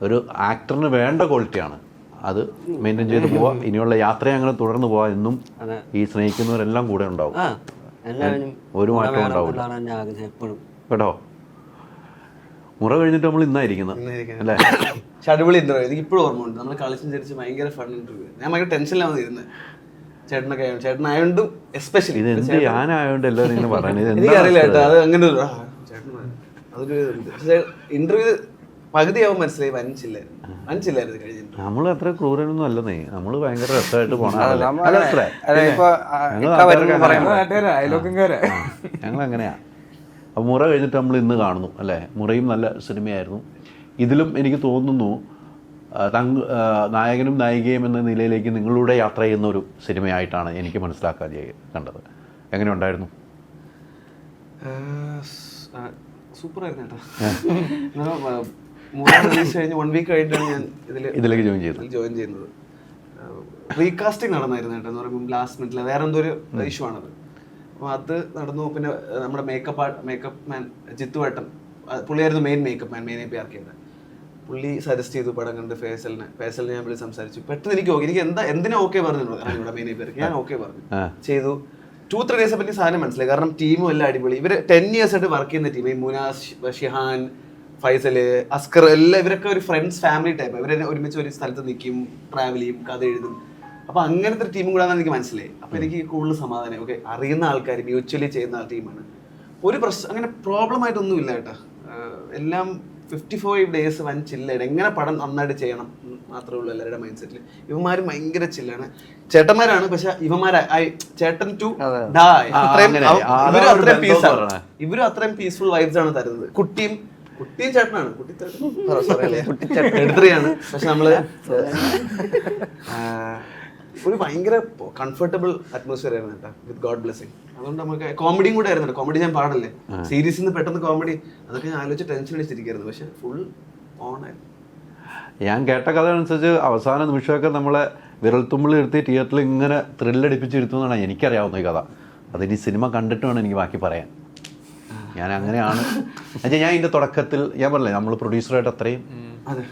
ഒരു ആക്ടറിന് വേണ്ട ക്വാളിറ്റിയാണ് അത്. മെയിൻറ്റെയിൻ ചെയ്ത് പോവുക. ഇനിയുള്ള യാത്രയെ അങ്ങനെ തുടർന്ന് പോവാ. എന്നും ഈ സ്നേഹിക്കുന്നവരെല്ലാം കൂടെ ഉണ്ടാവും. ഒരു മാറ്റവും ഉണ്ടാവില്ല കേട്ടോ. മുറ കഴിഞ്ഞിട്ട് നമ്മൾ ഇന്നായിരിക്കുന്നത് അല്ലേ? പക്ഷെ അടിപൊളി ഇന്റർവ്യൂ. എനിക്ക് ഇപ്പോഴും ഓർമ്മ ഉണ്ട്. നമ്മൾ കളിച്ചും ചിരിച്ച് ഭയങ്കര ഫൺ ഇന്റർവ്യൂ. ഞാൻ ഭയങ്കര ടെൻഷനിലാണ് ഇരുന്നത്. ചേട്ടനൊക്കെ ചേട്ടനായോണ്ടും എസ്പെഷ്യലി ഇത് എന്ത് ഞാനായോണ്ട് എല്ലാവരും ഇങ്ങനെ പറയുന്നത് എനിക്കറിയില്ല കേട്ടോ. അത് അങ്ങനെ ഒരു അതൊരു ഇന്റർവ്യൂ പകുതിയാവും മനസ്സിലായി. വഞ്ചില്ലായിരുന്നു കഴിഞ്ഞിട്ട്. നമ്മൾ അത്ര ക്രൂരനൊന്നും അല്ലെന്നേ. നമ്മൾ ഭയങ്കര രസമായിട്ട് പോണ ഞങ്ങൾ അങ്ങനെയാ. അപ്പോൾ മുറ കഴിഞ്ഞിട്ട് നമ്മൾ ഇന്ന് കാണുന്നു അല്ലേ? മുറയും നല്ല സിനിമയായിരുന്നു. ഇതിലും എനിക്ക് തോന്നുന്നു നായകനും നായികയും എന്ന നിലയിലേക്ക് നിങ്ങളുടെ യാത്ര ചെയ്യുന്ന ഒരു സിനിമയായിട്ടാണ് എനിക്ക് മനസ്സിലാക്കാൻ കണ്ടത്. എങ്ങനെ ഉണ്ടായിരുന്നു? സൂപ്പറായിരുന്നു കേട്ടോ. കഴിഞ്ഞ് 1 വീക്ക് കഴിഞ്ഞിട്ടാണ് ഞാൻ ഇതിലേക്ക് ജോയിൻ ചെയ്യുന്നത്. റീകാസ്റ്റിംഗ് നടന്നായിരുന്നു കേട്ടോ. എന്ന് പറയുമ്പോൾ ലാസ്റ്റ് മിനിറ്റിൽ വേറെ എന്തോ ഒരു ഇഷ്യൂ ആണത്. അപ്പോൾ അത് നടന്നു. പിന്നെ നമ്മുടെ മേക്കപ്പ് മാൻ ജിത്തുവേട്ടൻ, പുള്ളിയായിരുന്നു main makeup man, main APR പുള്ളി സജസ്റ്റ് ചെയ്തു പടം കണ്ട് ഫേസലിനെ ഞാൻ വിളിച്ച് സംസാരിച്ചു. പെട്ടെന്ന് എനിക്ക് ഓക്കെ, എനിക്ക് എന്തിനാ ഓക്കെ പറഞ്ഞു ഇവിടെ മെയിൻ APR ഞാൻ ഓക്കെ പറഞ്ഞു ചെയ്തു. 2-3 ഡേയ്സ് പറ്റി സാധനം മനസ്സിലായി. കാരണം ടീമും എല്ലാം അടിപൊളി. ഇവർ 10 years ആയിട്ട് വർക്ക് ചെയ്യുന്ന ടീം. ഈ മുനാസ്, ഷിഹാൻ, ഫൈസല്, അസ്കർ എല്ലാം ഇവരൊക്കെ ഒരു ഫ്രണ്ട്സ് ഫാമിലി ടൈപ്പ്. ഇവരെ ഒരുമിച്ച് ഒരു സ്ഥലത്ത് നിൽക്കും, ട്രാവൽ ചെയ്യും, കഥ എഴുതും. അപ്പൊ അങ്ങനത്തെ ഒരു ടീമും കൂടാന്ന് എനിക്ക് മനസ്സിലായി. അപ്പൊ എനിക്ക് കൂടുതൽ സമാധാനം. ഓക്കെ, അറിയുന്ന ആൾക്കാർ മ്യൂച്വലി ചെയ്യുന്ന ടീമാണ്. ഒരു പ്രശ്നം അങ്ങനെ പ്രോബ്ലം ആയിട്ടൊന്നും ഇല്ല കേട്ടോ. എല്ലാം 55 days വൻ ചില്ലാണ്. എങ്ങനെ പടം നന്നായിട്ട് ചെയ്യണം മാത്രമേ ഉള്ളൂ എല്ലാവരുടെ മൈൻഡ് സെറ്റിൽ. ഇവന്മാർ ഭയങ്കര ചില്ലാണ്. ചേട്ടന്മാരാണ്, പക്ഷെ ചേട്ടൻ ടു ഇവരും അത്രയും പീസ്ഫുൾ വൈബ്സ് ആണ് തരുന്നത്. കുട്ടിയും ചേട്ടനാണ്. എടുത്രിയാണ്. പക്ഷെ നമ്മള് ഒരു ഭയങ്കര കംഫർട്ടബിൾ അറ്റ്മോസ്ഫിയർ ആയിരുന്നു കേട്ടോ, വിത്ത് ഗോഡ് ബ്ലെസ്സിങ്. അതുകൊണ്ട് നമുക്ക് കോമഡിയും കൂടെ ആയിരുന്നു. കോമഡി ഞാൻ പാടില്ലേ, സീരീസിൽ നിന്ന് പെട്ടെന്ന് കോമഡി, അതൊക്കെ ഞാൻ ആലോചിച്ച് ടെൻഷൻ അടിച്ചിരിക്കുന്നു. പക്ഷെ ഫുൾ ഓൺ ആയിരുന്നു. ഞാൻ കേട്ട കഥ അനുസരിച്ച് അവസാന നിമിഷമൊക്കെ നമ്മളെ വിരൽത്തുമ്പിൽ ഇരുത്തി തിയേറ്ററിൽ ഇങ്ങനെ ത്രില്ലടിപ്പിച്ചിരുത്തുമെന്നാണ് എനിക്കറിയാവുന്ന ഈ കഥ. അതിനി സിനിമ കണ്ടിട്ട് വേണം എനിക്ക് ബാക്കി പറയാൻ. ഞാൻ അങ്ങനെയാണ് എന്നുവെച്ചാൽ ഞാൻ ഇതിൻ്റെ തുടക്കത്തിൽ ഞാൻ പറഞ്ഞില്ലേ നമ്മൾ പ്രൊഡ്യൂസറായിട്ട് അത്രയും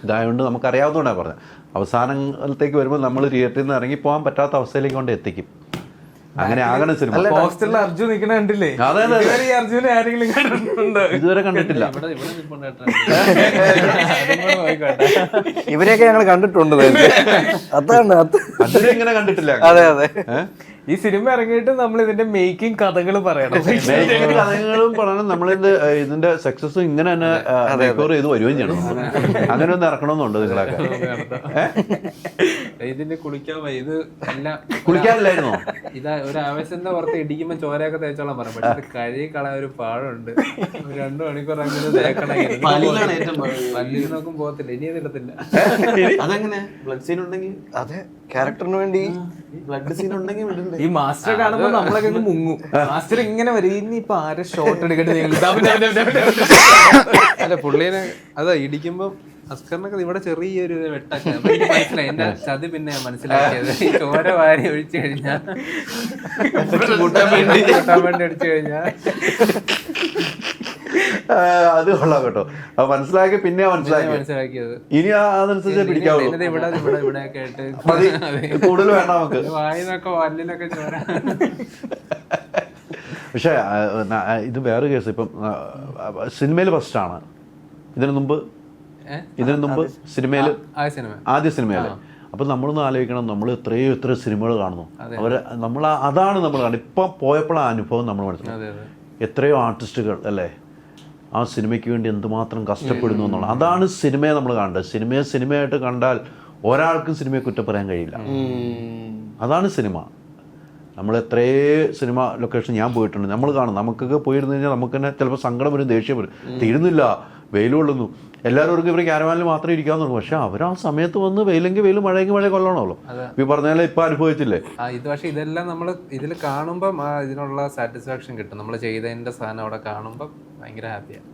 ഇതായതുകൊണ്ട് നമുക്കറിയാവുന്നതുകൊണ്ടാണ് പറഞ്ഞത്. അവസാനത്തേക്ക് വരുമ്പോൾ നമ്മൾ തിയേറ്ററിൽ നിന്ന് ഇറങ്ങി പോകാൻ പറ്റാത്ത അവസ്ഥയിലേക്ക് കൊണ്ട് എത്തിക്കും. അങ്ങനെ ആകണം സിനിമ. പോസ്റ്ററിൽ അർജുൻ നിൽക്കണ കണ്ടില്ലേ? അതെ അതെ ഇതുവരെ ഈ അർജുനെ ആരെങ്കിലും കണ്ടിട്ടുണ്ടോ? ഇതുവരെ കണ്ടിട്ടില്ല. ഇവരെയൊക്കെ ഞങ്ങൾ കണ്ടിട്ടുണ്ട്. അതാണ് അതുവരെ ഇങ്ങനെ കണ്ടിട്ടില്ല. അതെ അതെ. ഈ സിനിമ ഇറങ്ങിയിട്ട് നമ്മൾ ഇതിന്റെ മേക്കിംഗ് കഥകൾ പറയണം. മേക്കിംഗ് കഥകളും പറയണം. നമ്മളിത് ഇതിന്റെ സക്സസ് ഇങ്ങനെ തന്നെ റിക്കവർ ചെയ്ത് വരുകയും ചെയ്യണം. അങ്ങനെ ഒന്ന് ഇറക്കണമെന്നുണ്ട് നിങ്ങളൊക്കെ. ഇതിന്റെ കുളിക്കാൻ ഇത് എല്ലാം കുളിക്കാറില്ലായിരുന്നോ? ഇതാ ഒരു ആവേശത്തിന്റെ പുറത്ത് ഇടിക്കുമ്പോ ചോരയൊക്കെ തേച്ചോളാം പറയാം. പക്ഷെ ഇത് കഴുകി കളയാൻ ഒരു പാടുണ്ട്. 2 മണിക്കൂർ അങ്ങനെ തേക്കണമെങ്കിൽ പല്ലിൽ നോക്കും പോകത്തില്ല. ഇനി അതിടത്തില്ല. അതെങ്ങനെ ബ്ലഡ് സീൻ ഉണ്ടെങ്കിൽ അതെ ക്യാരക്ടറിന് വേണ്ടി ബ്ലഡ് സീൻ ഉണ്ടെങ്കിൽ വിടണ്ടേ? ഈ മാസ്റ്റർ കാണുമ്പോ നമ്മളൊക്കെ അങ്ങ് മുങ്ങും. മാസ്റ്റർ ഇങ്ങനെ വരും. ഇനി ഇപ്പൊ ആരെ ഷോട്ട് എടുക്കട്ടെ? അല്ല പുള്ളിനെ അതാ ഇടിക്കുമ്പോ അസ്കറിനൊക്കെ ഇവിടെ ചെറിയൊരു വെട്ടൊക്കെ എനിക്ക് മനസ്സിലായി. എന്റെ ചതി പിന്നെ മനസ്സിലാക്കിയത് ഈ ചോര വാരി ഒഴിച്ചു കഴിഞ്ഞാൽ കൂട്ടാൻ വേണ്ടി അടിച്ചു കഴിഞ്ഞാൽ അത് കൊള്ളാം കേട്ടോ. അത് മനസ്സിലാക്കി പിന്നെ മനസ്സിലാക്കിയത്. ഇനി അതനുസരിച്ച് പിടിക്കാവുള്ളൂ. ഇവിടെയൊക്കെ ആയിട്ട് കൂടുതൽ വേണ്ട നമുക്ക്. വായിന്നൊക്കെ വല്ലിനൊക്കെ ചോര. പക്ഷേ ഇത് വേറെ കേസ്. ഇപ്പം സിനിമയിൽ ഫസ്റ്റാണ്. ഇതിനു മുമ്പ് സിനിമയിൽ ആദ്യ സിനിമയിൽ. അപ്പം നമ്മളൊന്ന് ആലോചിക്കണം, നമ്മൾ എത്ര സിനിമകൾ കാണുന്നു. നമ്മൾ അതാണ് നമ്മൾ കാണുന്നത്. ഇപ്പം പോയപ്പോഴാണ് അനുഭവം നമ്മൾ മനസ്സിലാക്കി. എത്രയോ ആർട്ടിസ്റ്റുകൾ അല്ലേ ആ സിനിമയ്ക്ക് വേണ്ടി എന്തുമാത്രം കഷ്ടപ്പെടുന്നു എന്നുള്ളത്. അതാണ് സിനിമയെ നമ്മൾ കാണേണ്ടത്. സിനിമയായിട്ട് കണ്ടാൽ ഒരാൾക്കും സിനിമയെ കുറ്റം പറയാൻ കഴിയില്ല. അതാണ് സിനിമ. നമ്മൾ എത്രയോ സിനിമ ലൊക്കേഷൻ ഞാൻ പോയിട്ടുണ്ട്. നമ്മൾ കാണും. നമുക്കൊക്കെ പോയിരുന്നു കഴിഞ്ഞാൽ നമുക്ക് തന്നെ ചിലപ്പോൾ സങ്കടം വരും, ദേഷ്യം വരും. തീരുന്നില്ല, വെയിൽ കൊള്ളുന്നു. എല്ലാവരും ഇവർ ക്യാരവാനിൽ മാത്രമേ ഇരിക്കാന്ന് പറഞ്ഞു. പക്ഷെ അവർ ആ സമയത്ത് വന്ന് വെയിലെങ്കിൽ വെയിൽ, മഴയെങ്കിൽ മഴ കൊള്ളണമല്ലോ. ഈ പറഞ്ഞാലും ഇപ്പം അനുഭവിച്ചില്ലേ ഇത്. പക്ഷെ ഇതെല്ലാം നമ്മൾ ഇതിൽ കാണുമ്പം ഇതിനുള്ള സാറ്റിസ്ഫാക്ഷൻ കിട്ടും. നമ്മൾ ചെയ്തതിൻ്റെ സാധനം അവിടെ കാണുമ്പം ഭയങ്കര ഹാപ്പിയാണ്.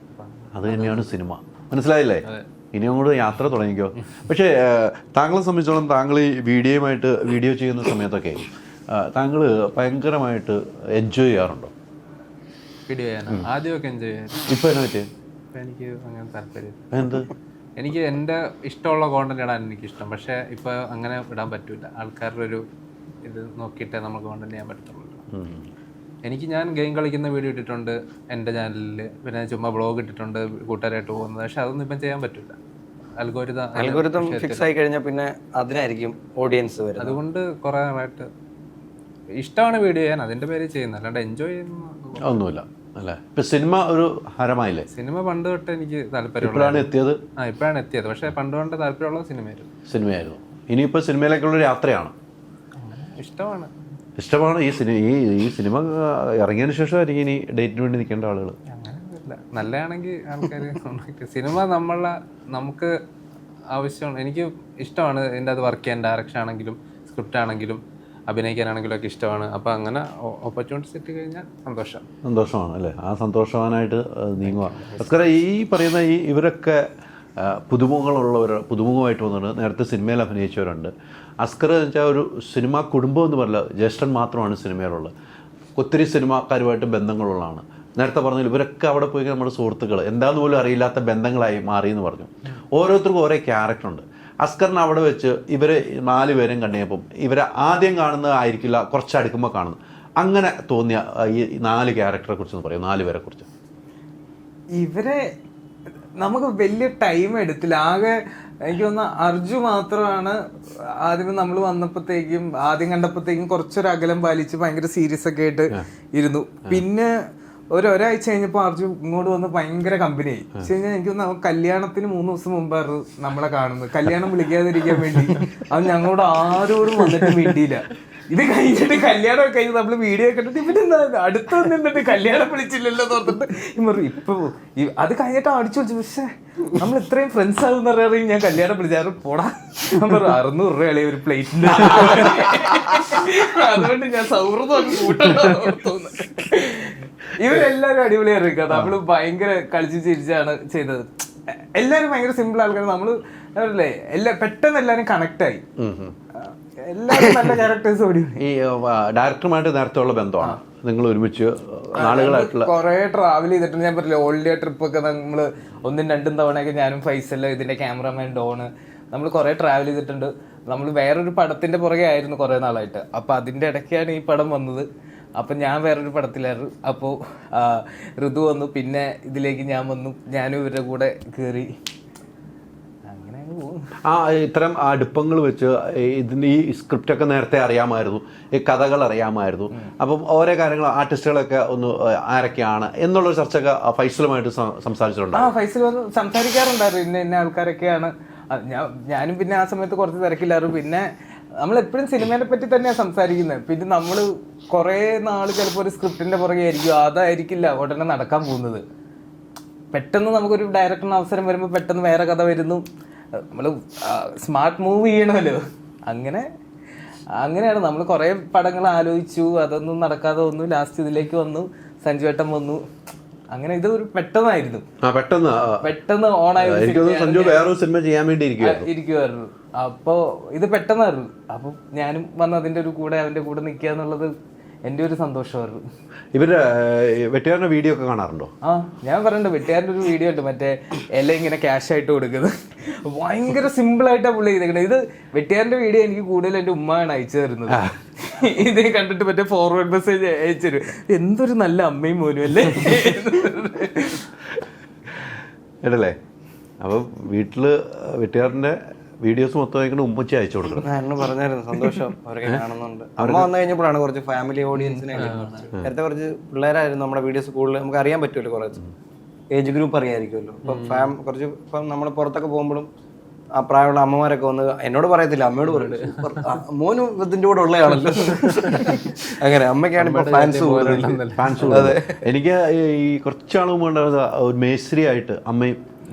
അത് തന്നെയാണ് സിനിമ. മനസ്സിലായില്ലേ? ഇനിയും കൂടെ യാത്ര തുടങ്ങിക്കോ. പക്ഷേ താങ്കളെ സംബന്ധിച്ചോളം താങ്കൾ ഈ വീഡിയോ ചെയ്യുന്ന സമയത്തൊക്കെ താങ്കൾ ഭയങ്കരമായിട്ട് എൻജോയ് ചെയ്യാറുണ്ടോ? വീഡിയോ ചെയ്യാനോ? ആദ്യമൊക്കെ എൻജോയ് ചെയ്യാൻ. ഇപ്പം എന്നാ പറ്റിയ? ഇപ്പം എനിക്ക് അങ്ങനെ താല്പര്യം. എന്ത്? എനിക്ക് എൻ്റെ ഇഷ്ടമുള്ള കോണ്ടന്റ് ഇടാൻ എനിക്കിഷ്ടം. പക്ഷേ ഇപ്പോൾ അങ്ങനെ ഇടാൻ പറ്റില്ല. ആൾക്കാരുടെ ഒരു ഇത് നോക്കിയിട്ടേ നമുക്ക് കോണ്ടന്റ് ചെയ്യാൻ പറ്റത്തുള്ളൂ. ഞാൻ ഗെയിം കളിക്കുന്ന വീഡിയോ ഇട്ടിട്ടുണ്ട് എൻ്റെ ചാനലിൽ. പിന്നെ ചുമ്മാ ബ്ലോഗ് ഇട്ടിട്ടുണ്ട് കൂട്ടുകാരായിട്ട് പോകുന്നത്. പക്ഷെ അതൊന്നും ഇപ്പം ചെയ്യാൻ പറ്റില്ല. അൽഗോരിതം ഫിക്സ് ആയി കഴിഞ്ഞാൽ പിന്നെ അതിനായിരിക്കും ഓഡിയൻസ് വരുന്നത്. അതുകൊണ്ട് കുറേ നാളായിട്ട് ഇഷ്ടമാണ് വീഡിയോ ചെയ്യാൻ. അതിൻ്റെ പേര് ചെയ്യുന്നത്, അല്ലാണ്ട് എൻജോയ് ചെയ്യുന്ന ഒന്നുമില്ല അല്ലേ? ഇപ്പം സിനിമ ഒരു ഹരമായില്ലേ? സിനിമ പണ്ട് തൊട്ട് എനിക്ക് താല്പര്യമുള്ള ഇപ്പോഴാണ് എത്തിയത്. പക്ഷേ പണ്ട് തൊട്ട് താല്പര്യമുള്ള സിനിമയായിരുന്നു. ഇനിയിപ്പോൾ സിനിമയിലേക്കുള്ളൊരു യാത്രയാണ്. ഇഷ്ടമാണ്. ഈ സിനിമ ഇറങ്ങിയതിന് ശേഷമായിരിക്കും ഇനി ഡേറ്റിന് വേണ്ടി നിൽക്കേണ്ട ആളുകൾ. അങ്ങനെയൊന്നുമില്ല. നല്ലതാണെങ്കിൽ ആൾക്കാർ സിനിമ നമുക്ക് ആവശ്യമാണ്. എനിക്ക് ഇഷ്ടമാണ് ഇതിൻ്റെ അത് വർക്ക് ചെയ്യാൻ. ഡയറക്ഷൻ ആണെങ്കിലും സ്ക്രിപ്റ്റ് ആണെങ്കിലും അഭിനയിക്കാനാണെങ്കിലും ഒക്കെ ഇഷ്ടമാണ്. അപ്പോൾ അങ്ങനെ ഓപ്പർച്യൂണിറ്റി സെറ്റ് കഴിഞ്ഞാൽ സന്തോഷമാണ് അല്ലേ? ആ സന്തോഷവാനായിട്ട് നീങ്ങുക. അസ്കർ, ഈ പറയുന്ന ഇവരൊക്കെ പുതുമുഖമായിട്ട് വന്നിട്ട് നേരത്തെ സിനിമയിൽ അഭിനയിച്ചവരുണ്ട്. അസ്കർ എന്ന് വെച്ചാൽ ഒരു സിനിമാ കുടുംബം എന്ന് പറഞ്ഞാൽ ജ്യേഷ്ഠൻ മാത്രമാണ് സിനിമയിലുള്ളത്. ഒത്തിരി സിനിമാക്കാരുമായിട്ട് ബന്ധങ്ങളുള്ളതാണ്. നേരത്തെ പറഞ്ഞാൽ ഇവരൊക്കെ അവിടെ പോയി നമ്മുടെ സുഹൃത്തുക്കൾ, എന്താണെന്ന് പോലും അറിയില്ലാത്ത ബന്ധങ്ങളായി മാറിയെന്ന് പറഞ്ഞു. ഓരോരുത്തർക്കും ഓരോ ക്യാരക്ടറുണ്ട്. അസ്കറിന് അവിടെ വെച്ച് ഇവർ 4 പേരും കണ്ടുകഴിഞ്ഞപ്പം ഇവരെ ആദ്യം കാണുന്നത് ആയിരിക്കില്ല, കുറച്ച് അടുക്കുമ്പോൾ കാണുന്നത്. അങ്ങനെ തോന്നിയ ഈ 4 ക്യാരക്ടറെ കുറിച്ചൊന്ന് പറയും. 4 പേരെ കുറിച്ച്. ഇവരെ നമുക്ക് വലിയ ടൈം എടുത്തില്ല. ആകെ എനിക്ക് തോന്നുന്ന അർജു മാത്രമാണ് ആദ്യം നമ്മൾ വന്നപ്പോഴത്തേക്കും ആദ്യം കണ്ടപ്പോഴത്തേക്കും കുറച്ചൊരു അകലം പാലിച്ച് ഭയങ്കര സീരിയസ് ഒക്കെ ആയിട്ട് ഇരുന്നു. പിന്നെ ഒരാഴ്ച കഴിഞ്ഞപ്പോൾ അർജു ഇങ്ങോട്ട് വന്ന് ഭയങ്കര കമ്പനിയായി. പക്ഷെ കഴിഞ്ഞാൽ എനിക്ക് തോന്നുന്നു കല്യാണത്തിന് 3 ദിവസം മുമ്പായിരുന്നു നമ്മളെ കാണുന്നത്. കല്യാണം വിളിക്കാതിരിക്കാൻ വേണ്ടി അത് ഞങ്ങളോട് ആരോടും വന്നിട്ട് വേണ്ടിയില്ല. ഇത് കഴിഞ്ഞിട്ട് കല്യാണം കഴിഞ്ഞ് നമ്മൾ വീഡിയോ കണ്ടിട്ട് ഇവരെന്താ അടുത്ത് നിന്നിട്ട് കല്യാണം വിളിച്ചില്ലല്ലോ തോർത്തിട്ട് ഇപ്പൊ അത് കഴിഞ്ഞിട്ട് അടിച്ചു വിളിച്ചു. പക്ഷെ നമ്മൾ ഇത്രയും ഫ്രണ്ട്സ് ആകുന്ന പറയാറ് ഞാൻ കല്യാണം വിളിച്ചാറ് പോടാ. ഞാൻ പറഞ്ഞു 600 രൂപ ഒരു പ്ലേറ്റിന്റെ. അതുകൊണ്ട് ഞാൻ സൗഹൃദം കൂട്ടുന്നു. ഇവരെല്ലാരും അടിപൊളിയായിരിക്കും. നമ്മള് ഭയങ്കര കളിച്ച് ചിരിച്ചാണ് ചെയ്തത്. എല്ലാരും ഭയങ്കര സിമ്പിൾ ആൾക്കാർ. നമ്മള് അല്ലേ പെട്ടെന്ന് എല്ലാരും കണക്ട് ആയി. എല്ലാരും നല്ല ക്യാരക്ടേഴ്സ് ഓടി. ഈ ഡയറക്ടറുമായിട്ട് നേരത്തെ ഉള്ള ബന്ധമാണ് നിങ്ങൾ ഒരുമിച്ച് നാളുകളായിട്ടുള്ള കുറെ ട്രാവൽ ചെയ്തിട്ടുണ്ട്. ഞാൻ പറഞ്ഞില്ല ഓൾ ഇന്ത്യ ട്രിപ്പ് ഒക്കെ നമ്മള് 1-2 തവണയൊക്കെ ഞാനും ഫൈസല് ഇതിന്റെ ക്യാമറമാൻ ഡോണ് നമ്മൾ കുറെ ട്രാവൽ ചെയ്തിട്ടുണ്ട്. നമ്മൾ വേറൊരു പടത്തിന്റെ പുറകെ ആയിരുന്നു കുറെ നാളായിട്ട്. അപ്പൊ അതിന്റെ ഇടയ്ക്കാണ് ഈ പടം വന്നത്. അപ്പം ഞാൻ വേറൊരു പടത്തിലായിരുന്നു. അപ്പോൾ ഋതു വന്നു, പിന്നെ ഇതിലേക്ക് ഞാൻ വന്നു, ഞാനും ഇവരുടെ കൂടെ കയറി. അങ്ങനെ പോകും. ഇത്തരം അടുപ്പങ്ങൾ വെച്ച് ഇതിൻ്റെ ഈ സ്ക്രിപ്റ്റൊക്കെ നേരത്തെ അറിയാമായിരുന്നു, ഈ കഥകൾ അറിയാമായിരുന്നു. അപ്പം ഓരോ കാര്യങ്ങൾ ആർട്ടിസ്റ്റുകളൊക്കെ ഒന്ന് ആരൊക്കെയാണ് എന്നുള്ളൊരു ചർച്ചയൊക്കെ ഫൈസലുമായിട്ട് സംസാരിച്ചിട്ടുണ്ട്. ഫൈസൽ വന്ന് സംസാരിക്കാറുണ്ടായിരുന്നു. ഇന്ന ആൾക്കാരൊക്കെയാണ്. ഞാനും പിന്നെ ആ സമയത്ത് കുറച്ച് തിരക്കില്ലായിരുന്നു. പിന്നെ നമ്മളെപ്പോഴും സിനിമയെ പറ്റി തന്നെയാണ് സംസാരിക്കുന്നത്. പിന്നെ നമ്മൾ കുറേ നാൾ ചിലപ്പോൾ ഒരു സ്ക്രിപ്റ്റിന്റെ പുറകെ ആയിരിക്കും, അതായിരിക്കില്ല ഉടനെ നടക്കാൻ പോകുന്നത്. പെട്ടെന്ന് നമുക്കൊരു ഡയറക്ടറിന് അവസരം വരുമ്പോൾ പെട്ടെന്ന് വേറെ കഥ വരുന്നു. നമ്മൾ സ്മാർട്ട് മൂവ് ചെയ്യണമല്ലോ. അങ്ങനെയാണ് നമ്മൾ കുറേ പടങ്ങൾ ആലോചിച്ചു, അതൊന്നും നടക്കാതെ വന്നു. ലാസ്റ്റ് ഇതിലേക്ക് വന്നു, സഞ്ജുവേട്ടൻ വന്നു. അങ്ങനെ ഇത് ഒരു പെട്ടെന്നായിരുന്നു, പെട്ടെന്ന് ഓണായി സഞ്ജു വേറൊരു സിനിമ ചെയ്യാൻ വേണ്ടി ഇരിക്കുമായിരുന്നു. അപ്പോ ഇത് പെട്ടെന്നായിരുന്നു. അപ്പൊ ഞാനും വന്ന് അതിന്റെ ഒരു കൂടെ അവന്റെ കൂടെ നിൽക്കുക എന്നുള്ളത് എൻ്റെ ഒരു സന്തോഷമായിരുന്നു. ഇവരുടെ വെട്ടുകാരൻ്റെ വീഡിയോ ഒക്കെ കാണാറുണ്ടോ? ഞാൻ പറഞ്ഞിട്ടുണ്ട്, വെട്ടുകാരൻ്റെ ഒരു വീഡിയോ ഉണ്ട്, മറ്റേ എല്ലാം ഇങ്ങനെ ക്യാഷ് ആയിട്ട് കൊടുക്കുന്നത്. ഭയങ്കര സിമ്പിളായിട്ടാണ് പുള്ളി ചെയ്തേക്കുന്നത്. ഇത് വെട്ടുകാരൻ്റെ വീഡിയോ എനിക്ക് കൂടുതൽ എൻ്റെ ഉമ്മയാണ് അയച്ചു തരുന്നത്. ഇത് കണ്ടിട്ട് മറ്റേ ഫോർവേഡ് മെസ്സേജ് അയച്ചു തരും, എന്തൊരു നല്ല അമ്മയും മോനും അല്ലേ ഇടല്ലേ. അപ്പം വീട്ടില് വെട്ടുകാരൻ്റെ വീഡിയോസ് മൊത്തം ഉമ്മച്ചി അയച്ചു കൊടുക്കണം. പറഞ്ഞായിരുന്നു സന്തോഷം അവരൊക്കെ കാണുന്നുണ്ട്. അമ്മ വന്നു കഴിഞ്ഞപ്പോഴാണ് കുറച്ച് ഫാമിലി ഓഡിയൻസിനെ. നേരത്തെ കുറച്ച് പിള്ളേരായിരുന്നു നമ്മുടെ വീഡിയോസ് കൂടുതൽ നമുക്ക് അറിയാൻ പറ്റുമല്ലോ, കുറച്ച് ഏജ് ഗ്രൂപ്പ് അറിയാമായിരിക്കുമല്ലോ. ഇപ്പം കുറച്ച് ഇപ്പം നമ്മൾ പുറത്തൊക്കെ പോകുമ്പോഴും ആ പ്രായമുള്ള അമ്മമാരൊക്കെ വന്ന് എന്നോട് പറയത്തില്ല, അമ്മയോട് പറയും, മോനും ഇതിൻ്റെ കൂടെ ഉള്ളയാണല്ലോ. അങ്ങനെ അമ്മയ്ക്കാണ് ഇപ്പൊ ഫാൻസ് കൂടുതൽ. എനിക്ക് ഈ കുറച്ചാൾ മുമ്പ് ഉണ്ടായിരുന്ന ഒരു മേസ്ത്രി ആയിട്ട് അമ്മയും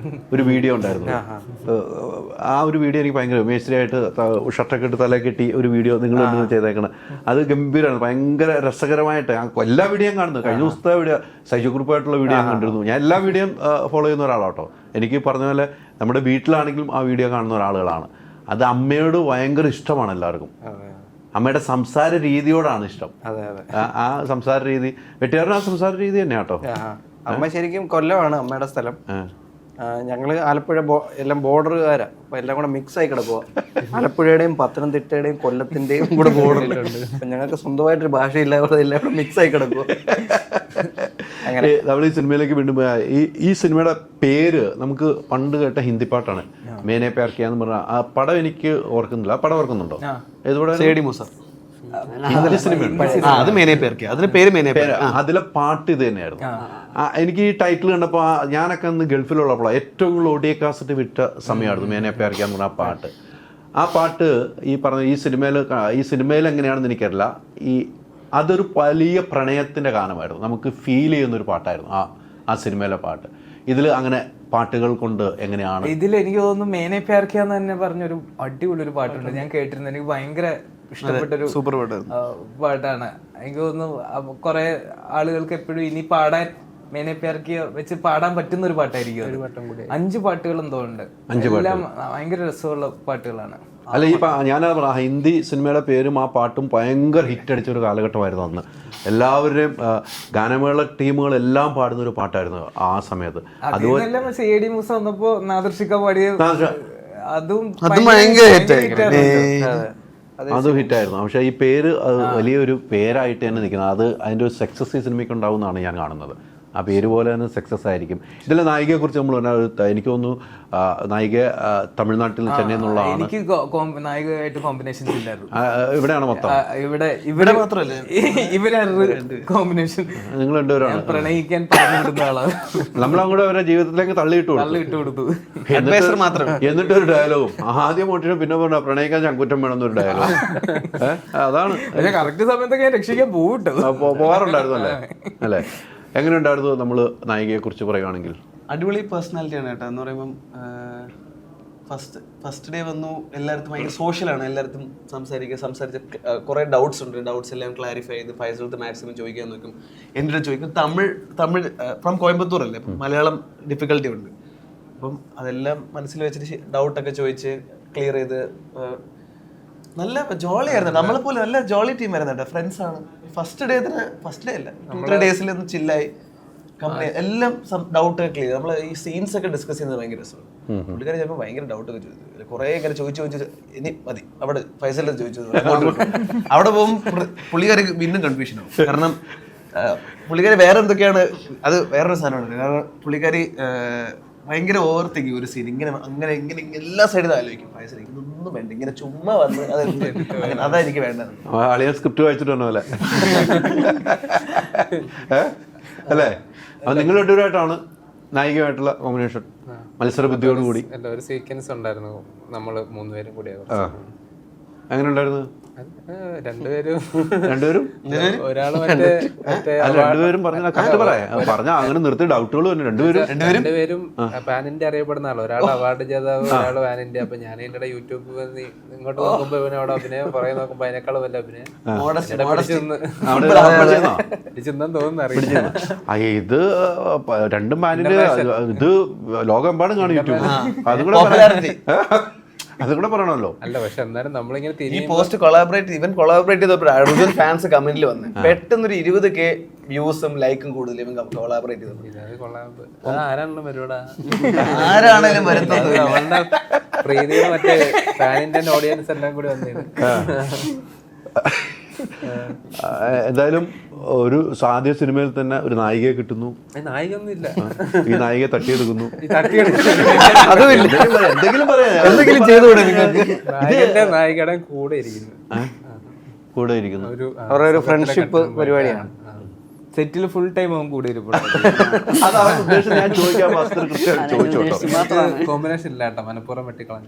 ഒരു വീഡിയോ ഉണ്ടായിരുന്നു. ആ ഒരു വീഡിയോ എനിക്ക് ഭയങ്കര മേസ്ത്രിയായിട്ട് ഷർട്ടൊക്കെ ഇട്ട് തല കെട്ടി ഒരു വീഡിയോ നിങ്ങൾ ചെയ്തേക്കണം. അത് ഗംഭീരമാണ്, ഭയങ്കര രസകരമായിട്ട്. എല്ലാ വീഡിയോയും കാണുന്നു. കഴിഞ്ഞ ദിവസത്തെ വീഡിയോ സൈജു ഗ്രൂപ്പായിട്ടുള്ള വീഡിയോ ഞാൻ കണ്ടിരുന്നു. ഞാൻ എല്ലാ വീഡിയോയും ഫോളോ ചെയ്യുന്ന ഒരാളാട്ടോ. എനിക്ക് പറഞ്ഞ പോലെ നമ്മുടെ വീട്ടിലാണെങ്കിലും ആ വീഡിയോ കാണുന്ന ഒരാളുകളാണ്. അത് അമ്മയോട് ഭയങ്കര ഇഷ്ടമാണ് എല്ലാവർക്കും. അമ്മയുടെ സംസാര രീതിയോടാണ് ഇഷ്ടം. ആ സംസാര രീതി, വെട്ടുകാരൻ്റെ ആ സംസാര രീതി തന്നെ കേട്ടോ. അമ്മ ശരിക്കും കൊല്ലമാണ് അമ്മയുടെ സ്ഥലം. ഞങ്ങൾ ആലപ്പുഴ എല്ലാം ബോർഡറുകാരാണ്. അപ്പം എല്ലാം കൂടെ മിക്സ് ആയി കിടക്കുക. ആലപ്പുഴയുടെയും പത്തനംതിട്ടയുടെയും കൊല്ലത്തിൻ്റെയും കൂടെ ബോർഡറിലുണ്ട്. അപ്പം ഞങ്ങൾക്ക് സ്വന്തമായിട്ടൊരു ഭാഷയില്ലാതെ എല്ലാം കൂടെ മിക്സ് ആയി കിടക്കുക. അങ്ങനെ നമ്മൾ ഈ സിനിമയിലേക്ക് വീണ്ടും ഈ സിനിമയുടെ പേര് നമുക്ക് പണ്ട് കേട്ട ഹിന്ദി പാട്ടാണ്, മേനെ പ്യാർ കിയ എന്ന് പറഞ്ഞ. ആ പടം എനിക്ക് ഓർക്കുന്നില്ല. ആ പടം ഓർക്കുന്നുണ്ടോ? അതിലെ പാട്ട് ഇത് തന്നെയായിരുന്നു. എനിക്ക് ഈ ടൈറ്റിൽ കണ്ടപ്പോൾ ഞാനൊക്കെ അന്ന് ഗൾഫിലുള്ളപ്പോൾ ഏറ്റവും കൂടുതൽ ഓഡിയോ കാസറ്റ് വിറ്റ സമയമായിരുന്നു മേനെ പ്യാർ കിയ എന്ന് പറഞ്ഞ ആ പാട്ട്. ആ പാട്ട് ഈ പറഞ്ഞ ഈ സിനിമയിൽ എങ്ങനെയാണെന്ന് എനിക്കറിയില്ല. അതൊരു വലിയ പ്രണയത്തിൻ്റെ ഗാനമായിരുന്നു. നമുക്ക് ഫീൽ ചെയ്യുന്നൊരു പാട്ടായിരുന്നു ആ സിനിമയിലെ പാട്ട്. ഇതിൽ അങ്ങനെ പാട്ടുകൾ കൊണ്ട് എങ്ങനെയാണ്? ഇതിൽ എനിക്ക് തോന്നുന്നു മേനെ പ്യാർ കിയ എന്ന് തന്നെ പറഞ്ഞൊരു അടിപൊളി ഒരു പാട്ടുണ്ട്. ഞാൻ കേട്ടിരുന്നു, എനിക്ക് ഭയങ്കര ഇഷ്ടപ്പെട്ടൊരു സൂപ്പർ പാട്ടാണ്. എനിക്ക് തോന്നുന്നു കുറെ ആളുകൾക്ക് എപ്പോഴും ഇനി പാടാൻ മേനെ പ്യാർ കിയ വെച്ച് പാടാൻ പറ്റുന്ന ഒരു പാട്ടായിരിക്കും. 5 പാട്ടുകൾ എന്തോ ഉണ്ട്, എല്ലാം ഭയങ്കര രസമുള്ള പാട്ടുകളാണ്. അല്ല, ഈ ഞാനത് പറയാം, ഹിന്ദി സിനിമയുടെ പേരും ആ പാട്ടും ഭയങ്കര ഹിറ്റ് അടിച്ചൊരു കാലഘട്ടമായിരുന്നു അന്ന്. എല്ലാവരുടെയും ഗാനമേള ടീമുകളെല്ലാം പാടുന്ന ഒരു പാട്ടായിരുന്നു ആ സമയത്ത്. അതുപോലെ വന്നപ്പോ നാദർഷിക്ക പാടിയ അതും അതും ഹിറ്റായിരുന്നു. പക്ഷേ ഈ പേര് വലിയൊരു പേരായിട്ട് തന്നെ നിൽക്കുന്നത്, അത് അതിൻ്റെ ഒരു സക്സസ് ഈ സിനിമയ്ക്ക് ഉണ്ടാവും എന്നാണ് ഞാൻ കാണുന്നത്. ആ പേര് പോലെ തന്നെ സക്സസ് ആയിരിക്കും. ഇതിലെ നായികയെക്കുറിച്ച് നമ്മൾ പറഞ്ഞാൽ എനിക്ക് തോന്നുന്നു നായിക തമിഴ്നാട്ടിൽ ചെന്നൈ എന്നുള്ളതാണ്. എനിക്ക് നായികയായിട്ട് കോമ്പിനേഷൻ ഇല്ലായിരുന്നു. ഇവിടെയാണ് മൊത്തം. ഇവിടെ മാത്രമല്ല, ഇവരാണ് കോമ്പിനേഷൻ. നിങ്ങൾ രണ്ടുപേരാണ് പ്രണയിക്കാൻ പറഞ്ഞിടുന്ന ആളാണ്. നമ്മളങ്ങോട്ട് അവരുടെ ജീവിതത്തിലേക്ക് തള്ളിയിട്ടു കൊടുത്തു. എന്നിട്ടൊരു ഡയലോഗും ആദ്യം മോട്ടിനും പിന്നെ പറഞ്ഞ പ്രണയിക്കാൻ ചങ്കുറ്റം വേണമെന്നൊരു ഡയലോഗ്. അതാണ് കറക്റ്റ് സമയത്തൊക്കെ രക്ഷിക്കാൻ പോകാറുണ്ടായിരുന്നു അല്ലേ? എങ്ങനെ ഉണ്ടായിരുന്നു നമ്മൾ നായികയെ കുറിച്ച് പറയുകയാണെങ്കിൽ? അടിപൊളി പേഴ്സണാലിറ്റിയാണ് കേട്ടോ. എന്ന് പറയുമ്പം ഫസ്റ്റ് ഡേ വന്നു, എല്ലായിടത്തും ഭയങ്കര സോഷ്യലാണ്, എല്ലായിടത്തും സംസാരിച്ച് കുറേ ഡൗട്ട്സ് ഉണ്ട്. ഡൗട്ട്സ് എല്ലാം ക്ലാരിഫൈ ചെയ്ത് ഫൈസലത്ത് മാക്സിമം ചോദിക്കാൻ നോക്കും. എൻ്റെ ചോദിക്കും തമിഴ് ഫ്രം കോയമ്പത്തൂർ അല്ലേ, മലയാളം ഡിഫിക്കൽട്ടി ഉണ്ട്. അപ്പം അതെല്ലാം മനസ്സിൽ വെച്ചിട്ട് ഡൗട്ടൊക്കെ ചോദിച്ച് ക്ലിയർ ചെയ്ത് നല്ല ജോളി ആയിരുന്നു. നമ്മളെ പോലെ നല്ല ജോളി ടീം ആയിരുന്നു കേട്ടോ. ഫ്രണ്ട്സ് ആണ്. ഫസ്റ്റ് ഡേ അല്ല 2-3 ഡേയ്സിൽ ഒന്ന് ചില്ലായി കമ്പനി എല്ലാം ഡൗട്ട് ഒക്കെ ക്ലിയർ. നമ്മൾ ഈ സീൻസ് ഒക്കെ ഡിസ്കസ് ചെയ്യുന്നത് ഭയങ്കര രസമാണ്. പുള്ളിക്കാരി ചിലപ്പോൾ ഭയങ്കര ഡൗട്ട് ഒക്കെ ചോദിച്ചു, കുറെ ഇങ്ങനെ ചോദിച്ചു ഇനി മതി അവിടെ ഫൈസലിന്റെ ചോദിച്ചു. അവിടെ പോകുമ്പോൾ പുള്ളിക്കാരി വീണ്ടും കൺഫ്യൂഷൻ ആവും. കാരണം പുള്ളിക്കാരി വേറെ എന്തൊക്കെയാണ്, അത് വേറൊരു സാധനമാണ്. കാരണം പുള്ളിക്കാരി ഭയങ്കര ഓവർ തിങ്കിങ്. ഒരു സീൻ ഇങ്ങനെ അങ്ങനെ ഇങ്ങനെ എല്ലാ സൈഡിൽ ആലോചിക്കും. ഫൈസൽ ഇതൊന്നും വേണ്ട, ഇങ്ങനെ ചുമ്മാ വന്ന് അതാ എനിക്ക് വേണ്ടത്. അളിയ സ്ക്രിപ്റ്റ് വായിച്ചിട്ട് വന്ന പോലെ അല്ലേ? അത് നിങ്ങൾ രണ്ടുപേരായിട്ടാണ് നായികമായിട്ടുള്ള കോമ്പിനേഷൻ, മത്സര ബുദ്ധിയോടുകൂടി. ഒരു സീക്വൻസ് ഉണ്ടായിരുന്നു, നമ്മള് 3 പേരും കൂടി. എങ്ങനെ ഉണ്ടായിരുന്നു? രണ്ടുപേരും ഒരാള് രണ്ടുപേരും പറഞ്ഞ അങ്ങനെ നിർത്തി ഡൗട്ടുകൾ തന്നെ. രണ്ടുപേരും പാൻ ഇന്ത്യ അറിയപ്പെടുന്ന ആളോ. ഒരാൾ അവാർഡ് ജേതാവ്, ഒരാള് പാൻ ഇന്ത്യ. അപ്പൊ ഞാൻ ഇതിന്റെ യൂട്യൂബ് ഇങ്ങോട്ട് നോക്കുമ്പോ ഇവനെ അവിടെ അഭിനയം പുറകെ നോക്കുമ്പോ അതിനേക്കാളും വല്ല അഭിനയം പിടിച്ചെന്നു തോന്നുന്നു. ഇത് രണ്ടും പാനിന്റെ ഇത് ലോകമെമ്പാടും കാണും യൂട്യൂബ്. അതുകൂടെ പറയണല്ലോ. അല്ല പക്ഷെ എന്നാലും നമ്മളിങ്ങനെ ഈ പോസ്റ്റ് കൊളാബറേറ്റ് ചെയ്തപ്പോൾ ഫാൻസ് കമന്റിൽ വന്ന് പെട്ടെന്നൊരു 20K വ്യൂസും ലൈക്കും കൂടുതൽ ഇവൻ കൊളാബറേറ്റ് ചെയ്തപ്പോൾ. ആരാണേലും വരുന്നത് പ്രീതിയുടെ മറ്റേ പാൻ ഇന്ത്യൻ ഓഡിയൻസ് എല്ലാം കൂടി വന്നത്. എന്തായാലും ഒരു സാധ്യ സിനിമയിൽ തന്നെ ഒരു നായികയെ കിട്ടുന്നു. നായികൊന്നും ഇല്ല, ഈ നായികയെ തട്ടിയെടുക്കുന്നു. എന്തെങ്കിലും ചെയ്തുകൂടെ നിങ്ങൾക്ക്? നായികയുടെ കൂടെ ഇരിക്കുന്നു. അവരുടെ ഒരു ഫ്രണ്ട്ഷിപ്പ് പരിപാടിയാണ്. സെറ്റിൽ ഫുൾ ടൈം അവൻ കൂടെ ഞാൻ കോമ്പിനേഷൻ ഇല്ല കേട്ടോ, മനഃപൂർവ്വം വെട്ടിക്കളഞ്ഞു.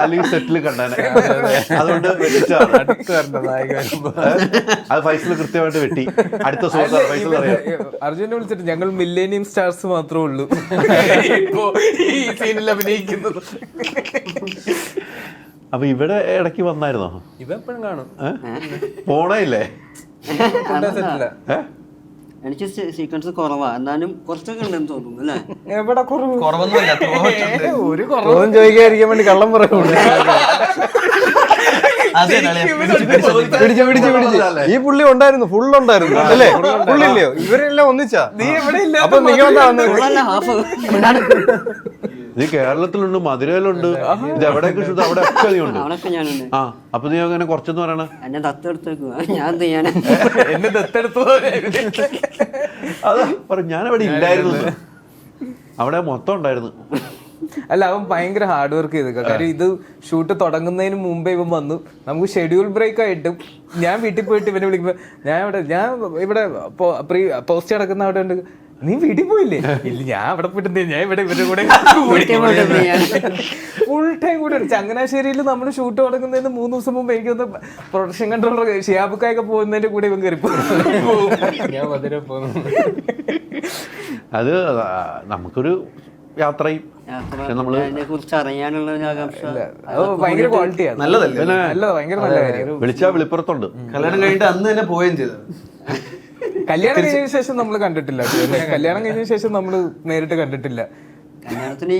അല്ലെങ്കിൽ സെറ്റിൽ കണ്ടാനെ, അതുകൊണ്ട് അത് ഫൈസൽ കൃത്യമായിട്ട് വെട്ടി. അടുത്ത സുഹൃത്ത് ഫൈസൽ അറിയാം, അർജുനെ വിളിച്ചിട്ട് ഞങ്ങൾ മില്ലേനിയം സ്റ്റാർസ് മാത്രമേ ഉള്ളൂ ഈ സീനിൽ അഭിനയിക്കുന്നത്. അപ്പൊ ഇവിടെ ഇടയ്ക്ക് വന്നായിരുന്നോ? ഇവ എപ്പോഴും കാണും. പോണേ ഇല്ലേ? എനിക്ക് സീക്വൻസ് കുറവാ, എന്നാലും കുറച്ചൊക്കെ ഉണ്ടെന്ന് തോന്നുന്നു അല്ലേ? എവിടെ ഒരു കുറവും ചോദിക്കാതിരിക്കാൻ വേണ്ടി കള്ളം പറയുന്നുണ്ട്. ഈ പുള്ളി ഉണ്ടായിരുന്നു, ഫുൾ ഉണ്ടായിരുന്നു അല്ലേ? പുള്ളില്ലയോ? ഇവരെല്ലാം ഒന്നിച്ചാ. നീ എവിടെ ഇല്ല? അപ്പൊ നിങ്ങൾ നീ കേരളത്തിലുണ്ട്, മധുരയിലുണ്ട്, ഇത് എവിടെയൊക്കെ അവിടെ ഒക്കെ നീ ഉണ്ട്. ആ അപ്പൊ നീ അങ്ങനെ കുറച്ചെന്ന് പറയണേ. എന്നെ ദത്തെടുത്തേക്കുക, ഞാൻ ചെയ്യാൻ എന്നെ ദത്തെടുത്തു. അതാ പറഞ്ഞു, ഞാനവിടെ ഇല്ലായിരുന്നു, അവിടെ മൊത്തം ഉണ്ടായിരുന്നു. അല്ല അവൻ ഭയങ്കര ഹാർഡ് വർക്ക് ചെയ്തേക്ക. കാര്യം ഇത് ഷൂട്ട് തുടങ്ങുന്നതിന് മുമ്പേ ഇവൻ വന്നു. നമുക്ക് ഷെഡ്യൂൾ ബ്രേക്ക് ആയിട്ടും ഞാൻ വീട്ടിൽ പോയിട്ട് ഇവനെ വിളിക്കുമ്പോ ഞാൻ ഇവിടെ പോസ്റ്റ് കിടക്കുന്ന അവിടെ ഉണ്ട്. നീ വീട്ടിൽ പോയില്ലേ? ഇല്ല, ഞാൻ അവിടെ പോയിട്ട് ഞാൻ ഇവിടെ ഇവരുടെ കൂടെ ഫുൾ ടൈം കൂടെ. ചങ്ങനാശ്ശേരിയിൽ നമ്മൾ ഷൂട്ട് തുടങ്ങുന്നതിന് 3 ദിവസം മുമ്പ് എനിക്കൊന്ന് പ്രൊഡക്ഷൻ കൺട്രോളർ ഷിയാബുക്കായൊക്കെ പോകുന്നതിന്റെ കൂടെ ഇവൻ കയറി ഞാൻ മധുര പോകുന്നു. അത് നമുക്കൊരു യാത്രയും കുറിച്ച് അറിയാനുള്ള ഒരു ആകാംക്ഷ ഭയങ്കര ക്വാളിറ്റിയാണ്. നല്ലതല്ലേ? ഭയങ്കര നല്ല കാര്യം. വിളിച്ചാ വിളിപ്പുറത്തുണ്ട്. കല്യാണം കഴിഞ്ഞിട്ട് അന്ന് തന്നെ പോവുകയും ചെയ്തത്. കല്യാണം കഴിഞ്ഞ ശേഷം നമ്മൾ കണ്ടിട്ടില്ല. കല്യാണം കഴിഞ്ഞ ശേഷം നമ്മൾ നേരിട്ട് കണ്ടിട്ടില്ല. കല്യാണത്തിന്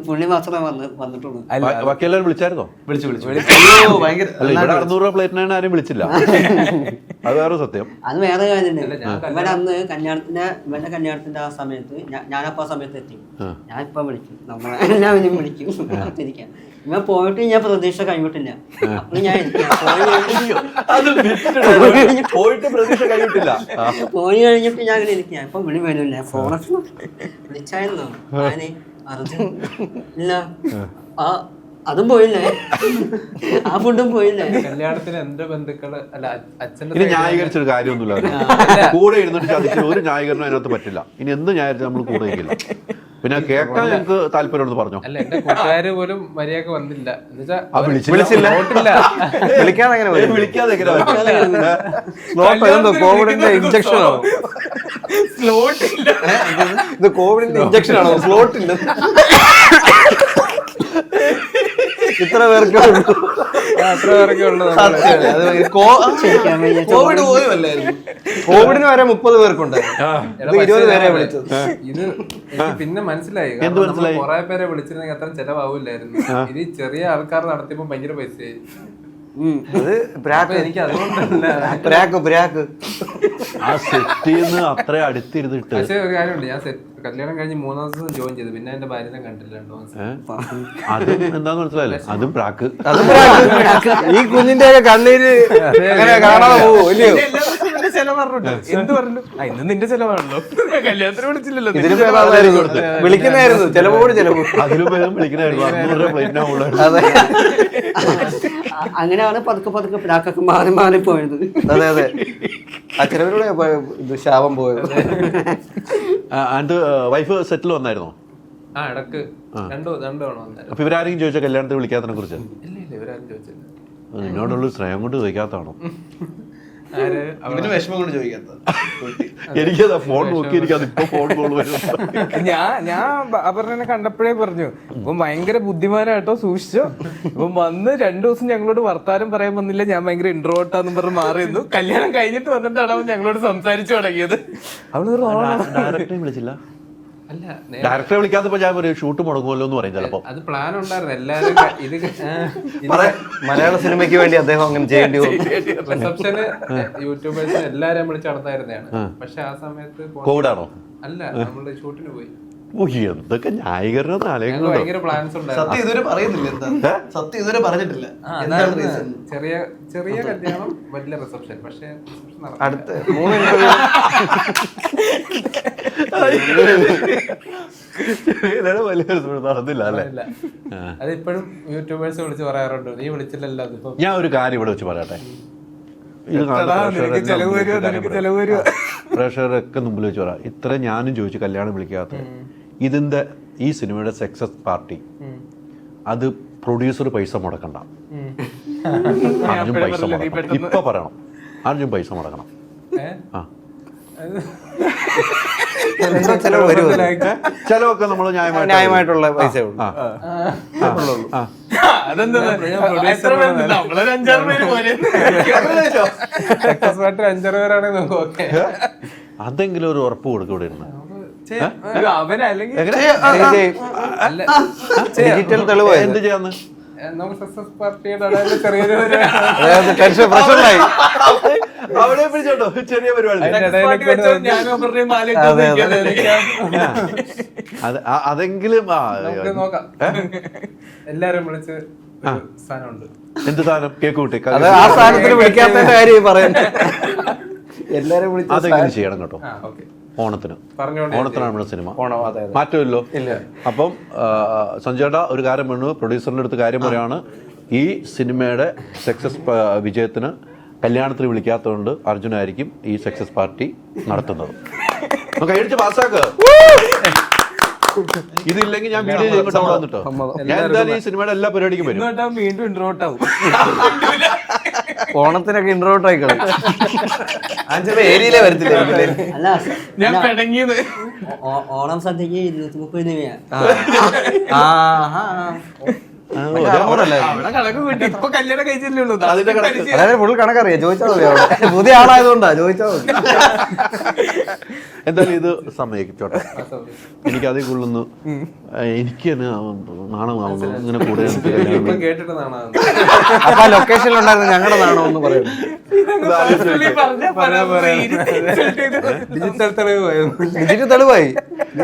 പുള്ളി മാത്രമേ വന്നിട്ടുള്ളൂ. ബാക്കി എല്ലാവരും വിളിച്ചായിരുന്നോ? വിളിച്ചു അല്ല, ഇവിടെ 600 രൂപ പ്ലേറ്റിനാണ് ആരും വിളിച്ചില്ല. അത് വേറെ സത്യം. അത് വേറെ കാര്യമുണ്ട്. ഇവിടെ അന്ന് ഇവന്റെ കല്യാണത്തിന്റെ ആ സമയത്ത് ഞാനപ്പോ ആ സമയത്ത് എത്തി. ഞാൻ ഇപ്പൊ വിളിക്കും, നമ്മളെല്ലാവരും വിളിക്കും തിരിക്കാൻ. ഇവൻ പോയിട്ട് ഞാൻ പ്രതീക്ഷ കഴിഞ്ഞിട്ടില്ല. അപ്പൊ ഞാൻ പോയി കഴിഞ്ഞിട്ട് ഞാൻ അങ്ങനെ ഇരിക്കാം. ഇപ്പൊ വിളി വരില്ല, ഫോണൊക്കെ വിളിച്ചായിരുന്നോ? ഞാന് അർജുൻ ഇല്ല, അതും പോയില്ലേ, ആ ഫുഡും പോയില്ലേ. കല്യാണത്തിന് എന്റെ ബന്ധുക്കള് അല്ല അച്ഛന്റെ ഇനി ന്യായീകരിച്ചൊരു കാര്യമൊന്നുമില്ല. കൂടെ ഇരുന്നിട്ട് ചതിച്ചിട്ട് ഒരു ന്യായീകരണം അതിനകത്ത് പറ്റില്ല. ഇനി എന്ത് ന്യായീകരിച്ച് നമ്മൾ കൂടെ ഇരിക്കില്ല. പിന്നെ കേൾക്കാൻ ഞങ്ങൾക്ക് താല്പര്യമുണ്ടെന്ന് പറഞ്ഞു. അല്ല, എന്റെ കൂട്ടുകാര് പോലും മര്യാദക്ക് വന്നില്ല. വിളിച്ചില്ല, വിളിക്കാതെ കോവിഡിന്റെ ഇഞ്ചക്ഷൻ ആണോ? ഇത് കോവിഡിന്റെ ഇഞ്ചക്ഷൻ ആണോ? സ്ലോട്ട് ഇല്ല. ഇത്ര പേർക്കേ ഉള്ളൂ. അത്ര പേരൊക്കെ ഉള്ളത് കോവിഡ് പോലും അല്ലായിരുന്നു. കോവിഡിന് വരെ 30 പേർക്കുണ്ടായിരുന്നു. 20 പേരെ വിളിച്ചത്. ഇത് എനിക്ക് പിന്നെ മനസ്സിലായി. കാരണം നമ്മൾ കുറെ പേരെ വിളിച്ചിരുന്നെങ്കിൽ അത്ര ചെലവാവില്ലായിരുന്നു. ഇത് ഈ ചെറിയ ആൾക്കാർ നടത്തിയപ്പോ ഭയങ്കര പൈസയായി. അത് ബ്രാക്ക്. എനിക്ക് അതുകൊണ്ടല്ല. ബ്രാക്ക് ആ സെറ്റിൽ നിന്ന് അത്ര അടുത്തിരുന്നിട്ട് പക്ഷേ ഒരു കാര്യമുണ്ട്, ഞാൻ കല്യാണം കഴിഞ്ഞ് 3 ദിവസം ജോയിൻ ചെയ്തു. പിന്നെ എന്റെ ഭാര്യനെ കണ്ടില്ല 2 ദിവസം. അതും എന്താന്ന് മനസ്സിലായില്ലേ, അതും പ്രാക്ക്. ഈ കുഞ്ഞിന്റെ ഒക്കെ കണ്ണീര് അങ്ങനെ കാണാതെ പോവോ ഇല്ലയോ? എന്ത് പറഞ്ഞു? ഇന്ന് നിന്റെ ചെലവാണല്ലോ, കല്യാണത്തിന് വിളിച്ചില്ലല്ലോ. ഇതിന് വിളിക്കുന്നതായിരുന്നു ചെലവോട് ചെലവ്. അതിലും പേരും വിളിക്കണായിരുന്നു 600 രൂപ പ്ലേറ്റിനാവുള്ളൂ. അതെ അങ്ങനെയാണ് പതുക്കെ പതുക്കെ പ്രാക്കൊക്കെ മാറി മാറി പോയത്. അതെ അതെ, ആ ചിലവരുടെ ഇത് ശാപം പോയത്. ആൻഡ് വൈഫ് സെറ്റിൽ വന്നായിരുന്നോ? ആ ഇടക്ക് രണ്ടു തവണ വന്നായിരുന്നു. അപ്പൊ ഇവരാരെങ്കിലും ചോദിച്ചോ കല്യാണത്തിന് വിളിക്കാത്തതിനെ കുറിച്ച്? ഇല്ല ഇവരാരും ചോദിച്ചില്ല. നിന്നോടുള്ള സ്നേഹം കൊണ്ട് ചോദിക്കാത്തതാണോ? അവന് വിഷമം കൊണ്ട് ചോദിക്കാത്തത്. എനിക്കതാ ഫോൺ നോക്കിയിരിക്കാതെ ഇപ്പൊ ഫോൺ കോൾ വരും. ഞാൻ അപർണനെ കണ്ടപ്പോഴേ പറഞ്ഞു, ഇപ്പം ഭയങ്കര ബുദ്ധിമാനായിട്ടോ, സൂക്ഷിച്ചോ. ഇപ്പം വന്ന് 2 ദിവസം ഞങ്ങളോട് വർത്താനം പറയാൻ വന്നില്ല, ഞാൻ ഭയങ്കര ഇൻട്രോട്ടാന്നും പറഞ്ഞ് മാറിയിരുന്നു. കല്യാണം കഴിഞ്ഞിട്ട് വന്നിട്ടാണ് അവൻ ഞങ്ങളോട് സംസാരിച്ചു തുടങ്ങിയത്. അവള് ഡയറക്ടറെ വിളിച്ചില്ല? അല്ല, ഡയറക്ടറെ വിളിക്കാത്തപ്പോ ഞാൻ ഒരു ഷൂട്ട് മുടങ്ങുമല്ലോ എന്ന് പറയും ചിലപ്പോ. അത് പ്ലാൻ ഉണ്ടായിരുന്നു എല്ലാരും. ഇത് മലയാള സിനിമയ്ക്ക് വേണ്ടി അദ്ദേഹം അങ്ങനെ ചെയ്യേണ്ടി വന്നു. റിസപ്ഷന് യൂട്യൂബേഴ്സ് എല്ലാരും വിളിച്ച് നടത്തായിരുന്നതാണ്. പക്ഷെ ആ സമയത്ത് കോവിഡാണോ? അല്ല, നമ്മള് ഷൂട്ടിന് പോയി. എന്തൊക്കെ ന്യായീകരണം ഞങ്ങൾ ഭയങ്കര പ്ലാൻസ് ഉണ്ടായിരുന്നു. സത്യം ഇതുവരെ പറയുന്നില്ല. എന്താ സത്യം ഇതുവരെ പറഞ്ഞിട്ടില്ല. എന്താണ് റീസൺ? ചെറിയ കല്യാണം, വലിയ റിസപ്ഷൻ. പക്ഷെ അടുത്ത 3 ഇന്റർവ്യൂ നടന്നില്ല അല്ലേ? അതിപ്പോഴും യൂട്യൂബേഴ്സ് വിളിച്ച് പറയാറുണ്ട്, നീ വിളിച്ചില്ലല്ലോ. അതിപ്പോ ഞാൻ ഒരു കാര്യം ഇവിടെ വെച്ച് പറയട്ടെ, ഇത് പ്രേക്ഷകരൊക്കെ മുമ്പിൽ വെച്ച് പറയാം. ഇത്ര ഞാനും ചോദിച്ചു കല്യാണം വിളിക്കാത്ത. ഇതിന്റെ ഈ സിനിമയുടെ സക്സസ് പാർട്ടി അത് പ്രൊഡ്യൂസർ പൈസ മുടക്കണ്ട, അർജുൻ പൈസ മുടക്കണം. ഇപ്പൊ പറയണം, അർജുൻ പൈസ മുടക്കണം. ആ ചെലവൊക്കെ നമ്മൾ ന്യായമായിട്ടുള്ള പൈസ അതെങ്കിലും ഒരു ഉറപ്പ് കൊടുക്കും ഇവിടെ ഇരുന്ന്. ഡിജിറ്റൽ തെളിവ് എന്ത് ചെയ്യാന്ന് നമുക്ക് സക്സസ് പാർട്ടിയുടെ ചെറിയൊരു അവിടെ പിടിച്ചോട്ടോ, ചെറിയ പരിപാടി. അതെങ്കിലും നോക്കാം. എല്ലാരും വിളിച്ച് സാധനമുണ്ട്. എന്ത് സാധനം? കേക്ക് കൂട്ടി ആ സാധനത്തിന് വിളിക്കാത്തതിന്റെ കാര്യം പറയാൻ എല്ലാരും വിളിച്ച് അതെങ്കിലും ചെയ്യണം കേട്ടോ. ഓണത്തിനാണ് നമ്മുടെ സിനിമ, മാറ്റമില്ലോ. അപ്പം സഞ്ജയേട്ടാ ഒരു കാര്യം പറഞ്ഞു, പ്രൊഡ്യൂസറിന്റെ അടുത്ത് കാര്യം പറയാണ്, ഈ സിനിമയുടെ സക്സസ് വിജയത്തിന് കല്യാണത്തിന് വിളിക്കാത്തതുകൊണ്ട് അർജുനായിരിക്കും ഈ സക്സസ് പാർട്ടി നടത്തുന്നത്. നമുക്ക് കഴിച്ച് പാസ്സാക്ക്. ഇതില്ലെങ്കിൽ ഞാൻ വീഡിയോ ചെയ്യുമ്പോൾ അവിടെ വന്നിട്ടോ, ഞാൻ എന്തായാലും ഈ സിനിമയുടെ എല്ലാ പരിപാടിക്കും വരും. വീണ്ടും ഇൻട്രോട്ടാവും. ഓണത്തിനൊക്കെ ഇൻട്രോട്ട് ആയിക്കളെ ഏരിയയിലേ വരത്തില്ല. അല്ല, ഞാൻ പിണങ്ങിയത് ഓണം സദ്യക്ക് 230 രൂപയാണ്. കണക്ക് കൂട്ടി ഇപ്പൊ കല്യാണം കഴിച്ചില്ലേ. അതായത് ഫുൾ കണക്കറിയാം, ചോദിച്ചാൽ മതി. അവിടെ പുതിയ ആളായതുകൊണ്ടാ ചോദിച്ചാൽ മതി. എന്തായാലും ഇത് സമ്മതിച്ചോട്ടെ, എനിക്ക് അതിൽ കൊള്ളുന്നു. എനിക്ക് തന്നെ നാണമാവുന്നു ഇങ്ങനെ കൂടുതൽ കേട്ടിട്ട് നാണോ. അപ്പൊ ആ ലൊക്കേഷനിലുണ്ടായിരുന്നു ഞങ്ങളുടെ നാണോ എന്ന് പറയുന്നു. ഡിജിറ്റൽ തെളിവായി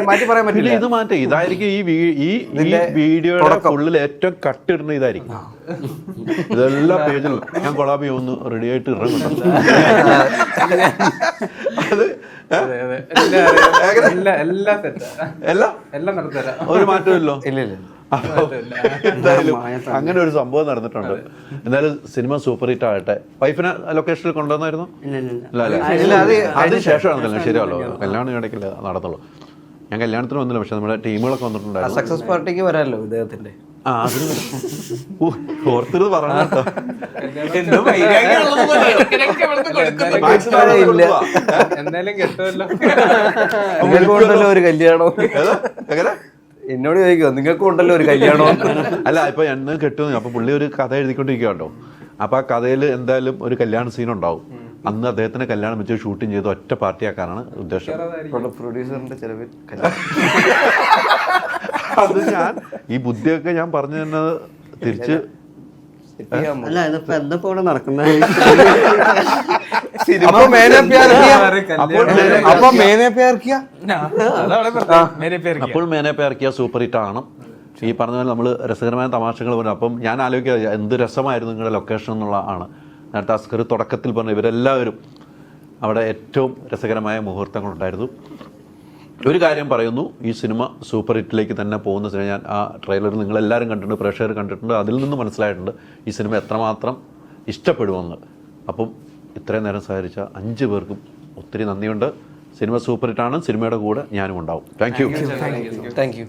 മാറ്റി പറയാൻ പറ്റില്ല. ഇത് മാറ്റം ഇതായിരിക്കും. ഈ വീഡിയോയുടെ ഫുള്ളിൽ ഏറ്റവും കട്ടിടുന്ന ഇതായിരിക്കും. ഇതെല്ലാ പേജിലും ഞാൻ കൊളാബി ഒന്ന് റെഡി ആയിട്ട് ഇറങ്ങും. എല്ലാം നടത്തരാം, ഒരു മാറ്റമില്ലോ. ഇല്ല എന്തായാലും അങ്ങനെ ഒരു സംഭവം നടന്നിട്ടുണ്ട്. എന്തായാലും സിനിമ സൂപ്പർ ഹിറ്റ് ആകട്ടെ. വൈഫിനെ ലൊക്കേഷനിൽ കൊണ്ടുവന്നായിരുന്നു? അതിന് ശേഷമാണ് കല്യാണം. ശരിയല്ലോ, കല്യാണം ഇടയ്ക്കില്ല നടന്നുള്ളൂ. ഞാൻ കല്യാണത്തിന് വന്നില്ല, പക്ഷെ നമ്മുടെ ടീമുകളൊക്കെ വന്നിട്ടുണ്ടായിരുന്നു. സക്സസ് പാർട്ടിക്ക് വരാമല്ലോ ഇദ്ദേഹത്തിന്റെ. ഓർത്തിരുന്ന് പറഞ്ഞു കേട്ടോ. എന്തായാലും കിട്ടുമല്ലോ ഒരു കല്യാണം. എങ്ങനെ എന്നോട് ചോദിക്കുമോ നിങ്ങൾക്കും ഉണ്ടല്ലോ ഒരു കല്യാണം? അല്ല ഇപ്പൊ എന്നെ കെട്ടുന്നു, അപ്പൊ പുള്ളി ഒരു കഥ എഴുതിക്കൊണ്ടിരിക്കുക കേട്ടോ. അപ്പൊ ആ കഥയിൽ എന്തായാലും ഒരു കല്യാണ സീൻ ഉണ്ടാവും. അന്ന് അദ്ദേഹത്തിന് കല്യാണം വെച്ച് ഷൂട്ടിങ് ചെയ്ത് ഒറ്റ പാർട്ടിയാക്കാനാണ് ഉദ്ദേശം. പ്രൊഡ്യൂസറിന്റെ ചെലവിൽ അത് ഞാൻ ഈ ബുദ്ധിയൊക്കെ ഞാൻ പറഞ്ഞു തന്നത് തിരിച്ച് അല്ല ഇതിപ്പോ എന്തൊക്കെ ഇവിടെ നടക്കുന്നത്? അപ്പോൾ മേനെ പ്യാർ കിയാ, അപ്പോൾ മേനെ പ്യാർ കിയാ. അപ്പോൾ മേനെ പേർ കിയാ സൂപ്പർ ഹിറ്റ് ആണ്. ഈ പറഞ്ഞ പോലെ നമ്മൾ രസകരമായ തമാശകൾ പറഞ്ഞു. അപ്പം ഞാൻ ആലോചിക്കുക എന്ത് രസമായിരുന്നു നിങ്ങളുടെ ലൊക്കേഷൻ എന്നുള്ള ആണ്. നേരത്തെ അസ്കർ തുടക്കത്തിൽ പറഞ്ഞു ഇവരെല്ലാവരും അവിടെ ഏറ്റവും രസകരമായ മുഹൂർത്തങ്ങളുണ്ടായിരുന്നു. ഒരു കാര്യം പറയുന്നു, ഈ സിനിമ സൂപ്പർ ഹിറ്റിലേക്ക് തന്നെ പോകുന്ന സിനിമ. ഞാൻ ആ ട്രെയിലർ നിങ്ങളെല്ലാവരും കണ്ടിട്ടുണ്ട്, പ്രേക്ഷകർ കണ്ടിട്ടുണ്ട്. അതിൽ നിന്ന് മനസ്സിലായിട്ടുണ്ട് ഈ സിനിമ എത്രമാത്രം ഇഷ്ടപ്പെടുമെന്ന്. അപ്പം ഇത്രയും നേരം സഹകരിച്ച 5 പേർക്കും ഒത്തിരി നന്ദിയുണ്ട്. സിനിമ സൂപ്പർ ഹിറ്റാണ്. സിനിമയുടെ കൂടെ ഞാനും ഉണ്ടാവും. Thank U.